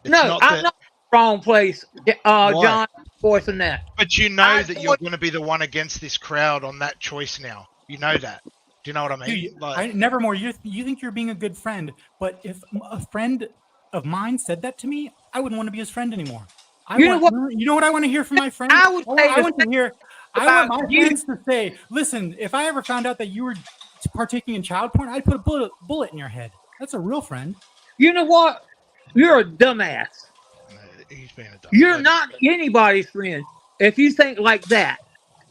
It's No, not I'm that- not in the wrong place, John, voicing that. But you know that you're going to be the one against this crowd on that choice now. You know that. Do you know what I mean? Dude, Nevermore, you think you're being a good friend, but if a friend of mine said that to me, I wouldn't want to be his friend anymore. You know what I want to hear from my friend? I want to hear. I want my friends to say, "Listen, if I ever found out that you were partaking in child porn, I'd put a bullet in your head." That's a real friend. You know what? You're a dumbass. He's being a dumbass. You're not anybody's friend if you think like that.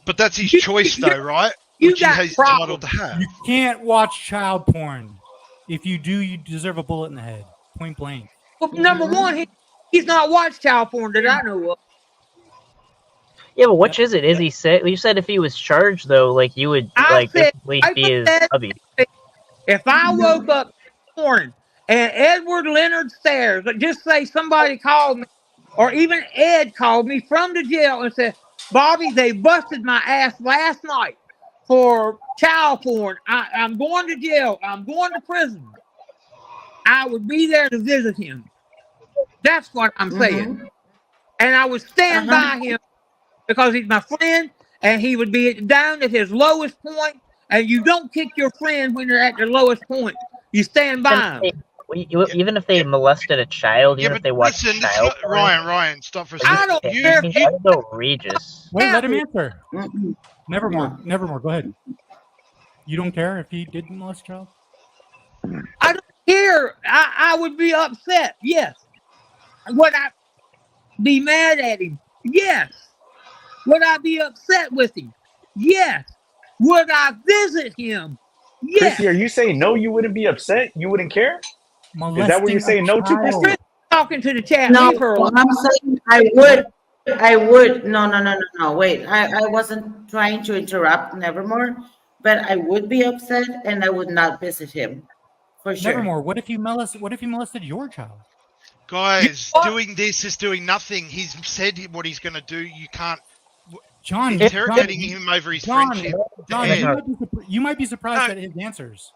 But that's his choice, though, right? You Which got he's problems. entitled to have. You can't watch child porn. If you do, you deserve a bullet in the head, point blank. Well, number one, he's not watched child porn that I know of. yeah, but which is it? Is he sick? You said if he was charged, though, like you would basically be his hubby. If I woke up this morning and Edward Leonard Stairs, just say somebody called me, or even Ed called me from the jail and said, "Bobby, they busted my ass last night for child porn. I'm going to jail. I'm going to prison." I would be there to visit him. That's what I'm saying. And I would stand by him because he's my friend, and he would be down at his lowest point. And you don't kick your friend when you're at their lowest point. You stand by him. Even if they molested a child, even if they watched child porn, Ryan, stop for a second. I don't care. That's outrageous. Wait, let him answer. Nevermore. Go ahead. You don't care if he did molest a child? I don't care. I would be upset. Yes. Would I be mad at him? Yes. Would I be upset with him? Yes. Would I visit him? Yes. Chrissy, are you saying no? You wouldn't be upset? You wouldn't care? Is that what you're saying no to, Chrissy? Talking to the chat. No, Leave her alone. I'm saying I would. No. Wait, I wasn't trying to interrupt Nevermore, but I would be upset and I would not visit him. For sure. Nevermore, what if you molested your child? Guys, doing this is doing nothing. He's said what he's going to do. You can't. John, interrogating him over his friendship. John, you might be surprised at his answers.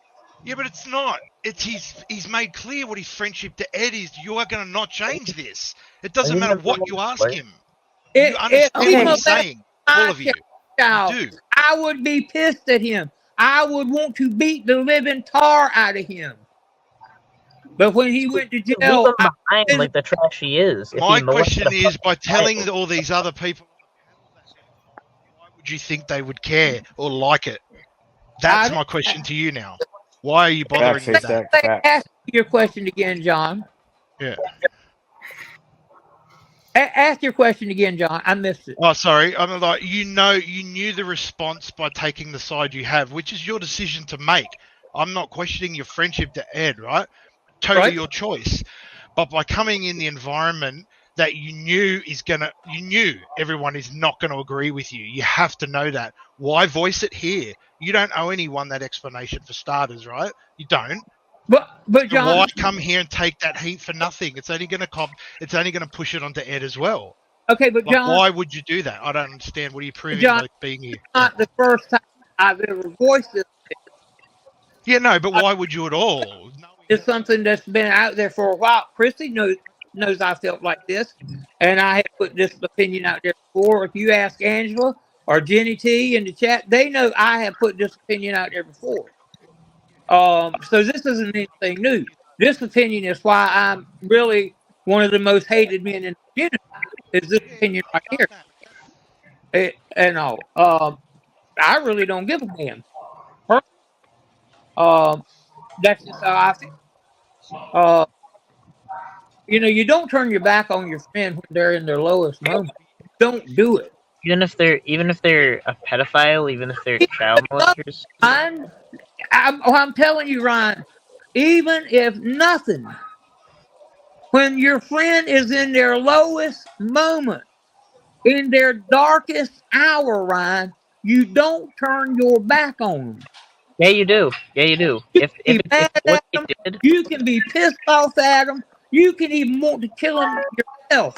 Yeah, but it's not. It's he's made clear what his friendship to Ed is. You are going to not change this. It doesn't matter what you ask him. You understand what he's saying. All of you. Child, I would be pissed at him. I would want to beat the living tar out of him. But when he went to jail, leave him behind like the trash he is. My question is, by telling all these other people, why would you think they would care or like it? That's my question to you now. Why are you bothering with that? Ask your question again, John. Yeah. Ask your question again, John. I missed it. Oh, sorry. I'm like, you knew the response by taking the side you have, which is your decision to make. I'm not questioning your friendship to Ed, right? Totally Right. your choice. But by coming in the environment that you knew everyone is not going to agree with you. You have to know that. Why voice it here? You don't owe anyone that explanation for starters, right? You don't. But So John, why come here and take that heat for nothing? It's only going to push it onto Ed as well. okay, but Like, John, why would you do that? I don't understand. What are you proving John, by being here? not the first time I've ever voiced it. Yeah, no, but why would you at all? It's something that's been out there for a while. Christy knows I felt like this, and I have put this opinion out there before. If you ask Angela or Jenny T in the chat, they know I have put this opinion out there before. So this isn't anything new. This opinion is why I'm really one of the most hated men in the community. Is this opinion right here? And all. I really don't give a damn. That's just how I feel. You don't turn your back on your friend when they're in their lowest moment. Don't do it. Even if they're a pedophile, even if they're child molesters. I'm telling you, Ryan, even if nothing, when your friend is in their lowest moment, in their darkest hour, Ryan, you don't turn your back on them. Yeah, you do. Yeah, you do. If mad what at they them, did, you can be pissed off at them. You can even want to kill them yourself.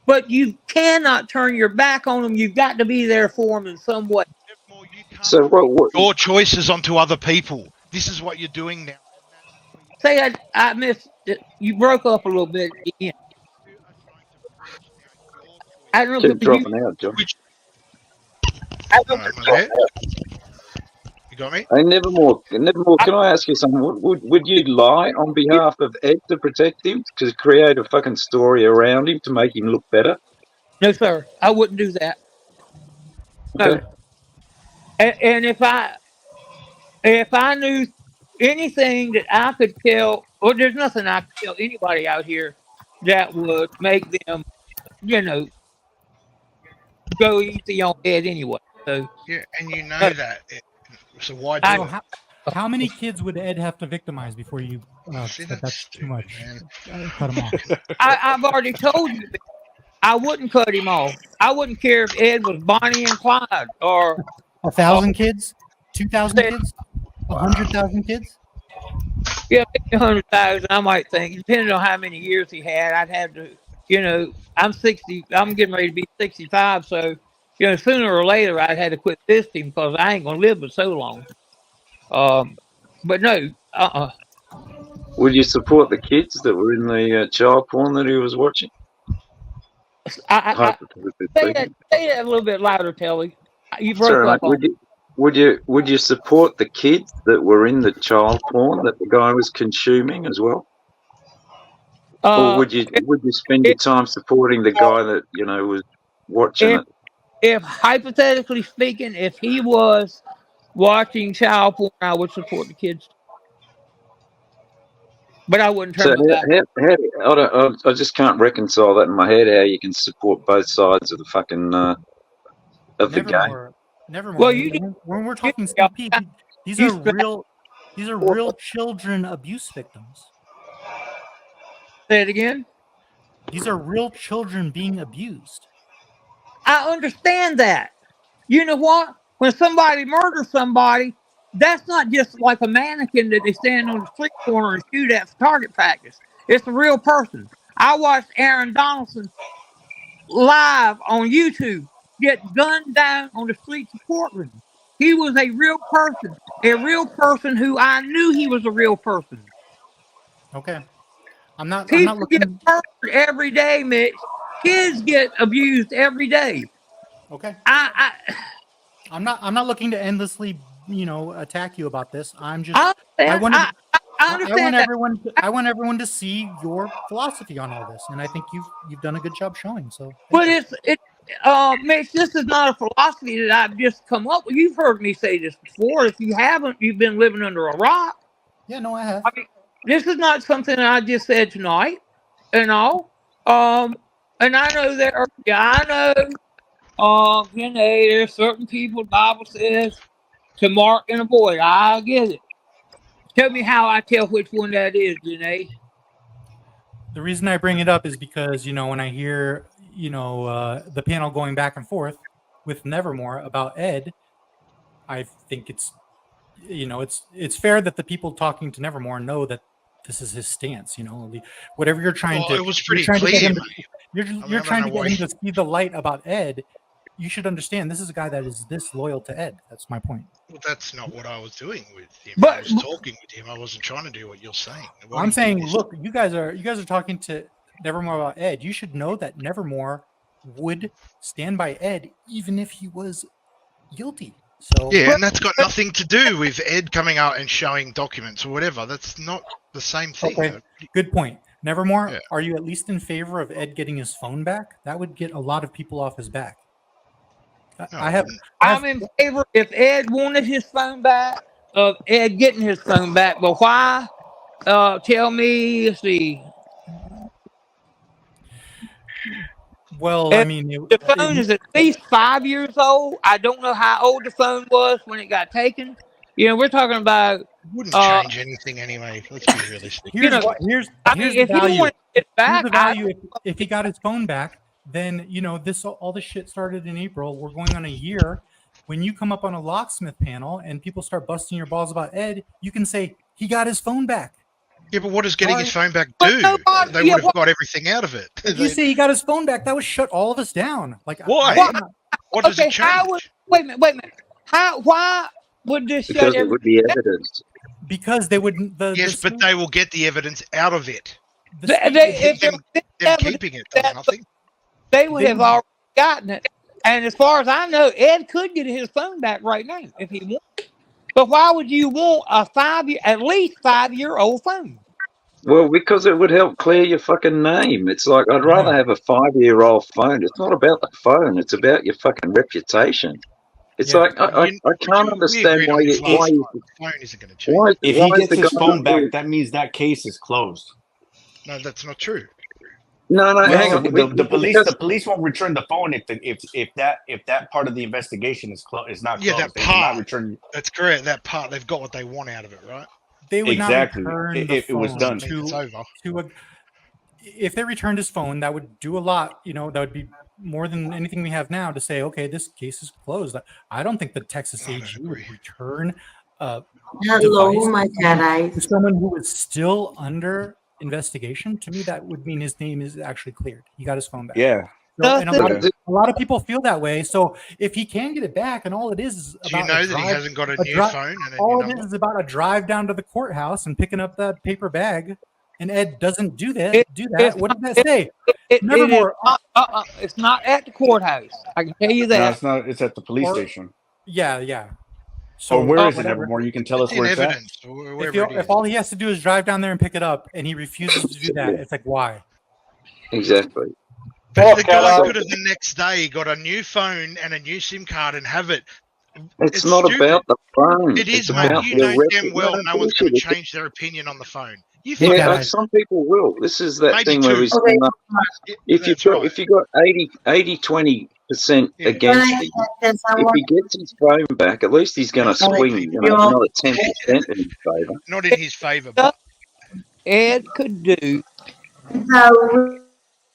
But you cannot turn your back on them. You've got to be there for them in some way. So what? Your choices onto other people. This is what you're doing now. Say I missed it. You broke up a little bit again. I don't know Keep dropping out, John. You got me? Hey, Nevermore. Can I ask you something? Would you lie on behalf of Ed to protect him, to create a fucking story around him to make him look better? No, sir. I wouldn't do that. Okay. No. And if I knew anything that I could tell, or there's nothing I could tell anybody out here that would make them, go easy on Ed anyway. So yeah, and you know that. So why do it? How many kids would Ed have to victimize before you said that's too much? Cut him off. I've already told you that I wouldn't cut him off. I wouldn't care if Ed was Bonnie and Clyde or 1,000 kids, 2,000 kids, 100,000 kids. Yeah, maybe 100,000. I might think, depending on how many years he had. I'd have to, I'm 60. I'm getting ready to be 65. So, sooner or later, I'd have to quit fisting because I ain't gonna live but so long. But no, Would you support the kids that were in the child porn that he was watching? Say that a little bit louder, Telly. You broke Sorry, up. mate, would you support the kids that were in the child porn that the guy was consuming as well? Or would you spend your time supporting the guy that was watching it? If hypothetically speaking, if he was watching child porn, I would support the kids, but I wouldn't turn my back. I just can't reconcile that in my head. How you can support both sides of the fucking of the game? Never. Well, when we're talking CP, these are real children abuse victims. Say it again. These are real children being abused. I understand that. You know what? When somebody murders somebody, that's not just like a mannequin that they stand on the street corner and shoot at for target practice. It's a real person. I watched Aaron Donaldson live on YouTube get gunned down on the streets of Portland. He was a real person who I knew he was a real person. Okay. I'm not People looking. get murdered every day, Mitch. Kids get abused every day. Okay. I'm not looking to endlessly, attack you about this. I'm just. I want understand everyone to see your philosophy on all this, and I think you've done a good job showing. So. But Mitch, this is not a philosophy that I've just come up with. You've heard me say this before. If you haven't, you've been living under a rock. Yeah, no, I have. I mean, this is not something that I just said tonight and all. And I know there's certain people, the Bible says, to mark and avoid. I get it. Tell me how I tell which one that is, Janae. The reason I bring it up is because, when I hear, the panel going back and forth with Nevermore about Ed, I think it's fair that the people talking to Nevermore know that this is his stance. Whatever you're trying to, it was pretty you're trying clear. to get him, you're trying to get him to see the light about Ed. You should understand this is a guy that is this loyal to Ed. That's my point. Well, that's not what I was doing with him. But- I was talking with him. I wasn't trying to do what you're saying. What I'm he saying, did is- look, you guys are talking to Nevermore about Ed. You should know that Nevermore would stand by Ed even if he was guilty. So Yeah, and that's got nothing to do with Ed coming out and showing documents or whatever. That's not the same thing. Okay, good point. Nevermore, Yeah. are you at least in favor of Ed getting his phone back? That would get a lot of people off his back. I'm in favor if Ed wanted his phone back, of Ed getting his phone back. But why? Tell me. Let's see. Well, Ed, I mean, the phone is at least 5 years old. I don't know how old the phone was when it got taken. We're talking about. Wouldn't change anything anyway. Let's be realistic. Here's the if value. he wanted it back, Here's the value if he got his phone back, then all this shit started in April. We're going on a year. When you come up on a locksmith panel and people start busting your balls about Ed, you can say he got his phone back. Yeah, but what does getting his phone back do? They would have got everything out of it. If you say he got his phone back, that would shut all of us down. Like why? What does it change? Wait a minute. Why would this shut Because it would be evidence. Because they wouldn't. Yes, but they will get the evidence out of it. If them keeping it does nothing. They would have already gotten it. And as far as I know, Ed could get his phone back right now if he wanted. But why would you want at least 5-year-old phone? Well, because it would help clear your fucking name. It's like, I'd rather have a 5-year-old phone. It's not about the phone. It's about your fucking reputation. It's like, I can't understand why you. Phone isn't going to change. If he gets his phone back, that means that case is closed. No, that's not true. No, hang on. The police won't return the phone if that part of the investigation is not closed. Yeah, that They will part. not return. That's correct. That part, they've got what they want out of it, right? They would Exactly. not return If the it was phone done. It's over. If they returned his phone, that would do a lot. That would be more than anything we have now to say, okay, this case is closed. I don't think the Texas AG would return Hello, my cat eyes. to someone who is still under investigation. To me, that would mean his name is actually cleared. He got his phone back. Yeah. So, and a lot of people feel that way. So if he can get it back, and all it is Do you about know that he hasn't got a new phone? And all it is about a drive down to the courthouse and picking up that paper bag. And Ed doesn't do that. What does that say? Nevermore. It's not at the courthouse. I can tell you that. No, it's not. It's at the police station. Yeah. So where is it, whatever. Nevermore? You can tell us where it's at. If all he has to do is drive down there and pick it up, and he refuses to do that, it's like, why? Exactly. But the guy could have the next day got a new phone and a new SIM card and have it. It's not stupid. about the phone. It is, It's mate. about You your know damn well no one's going to reputation. change their opinion on the phone. Some people will. This is that Maybe thing where two. we say, if you got 80-20% against him, if he gets his phone back, at least he's going to swing, another 10% in his favour. Not in his favour. But Ed could do.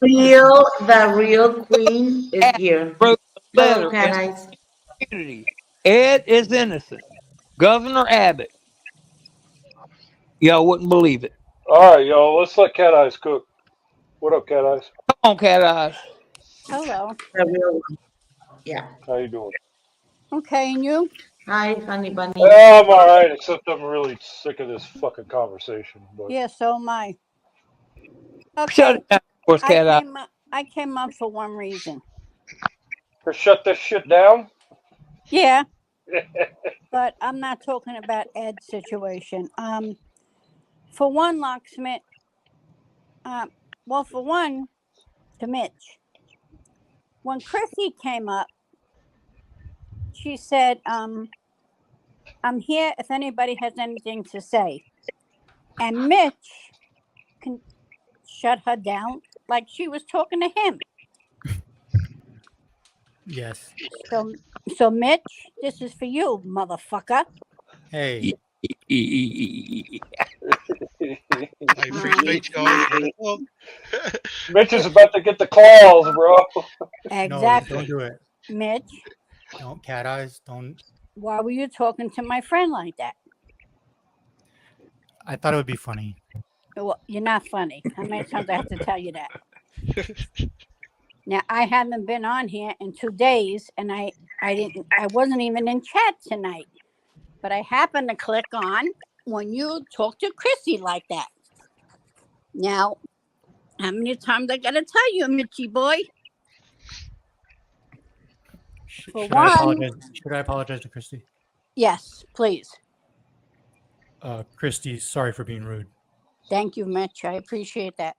The real queen is here. Hello, cat eyes. Ed is innocent. Governor Abbott. Y'all wouldn't believe it. All right, y'all. Let's let Cat Eyes cook. What up, Cat Eyes? Come on, Cat Eyes. Hello. Yeah. How you doing? Okay, and you? Hi, honey bunny. Yeah, I'm all right, except I'm really sick of this fucking conversation. But Yeah, so am I. Okay. Shut it down, of course, Cat Eyes. I came up for one reason. or shut this shit down. Yeah. But I'm not talking about Ed's situation. For one, locksmith. For one, to Mitch. When Chrissy came up, she said, I'm here if anybody has anything to say. And Mitch shut her down like she was talking to him. Yes. So Mitch, this is for you, motherfucker. Hey. Hey, free speech, guys. Let it talk. Mitch is about to get the claws, bro. Exactly. No, don't do it. Mitch, Don't cat eyes. Don't. why were you talking to my friend like that? I thought it would be funny. Well, you're not funny. How many times I have to tell you that? Now I haven't been on here in 2 days, and I wasn't even in chat tonight. But I happened to click on when you talk to Chrissy like that. Now, how many times I gotta tell you, Mitchy boy? For Should I one, apologize to Christy? yes, please. Christy, sorry for being rude. Thank you, Mitch. I appreciate that.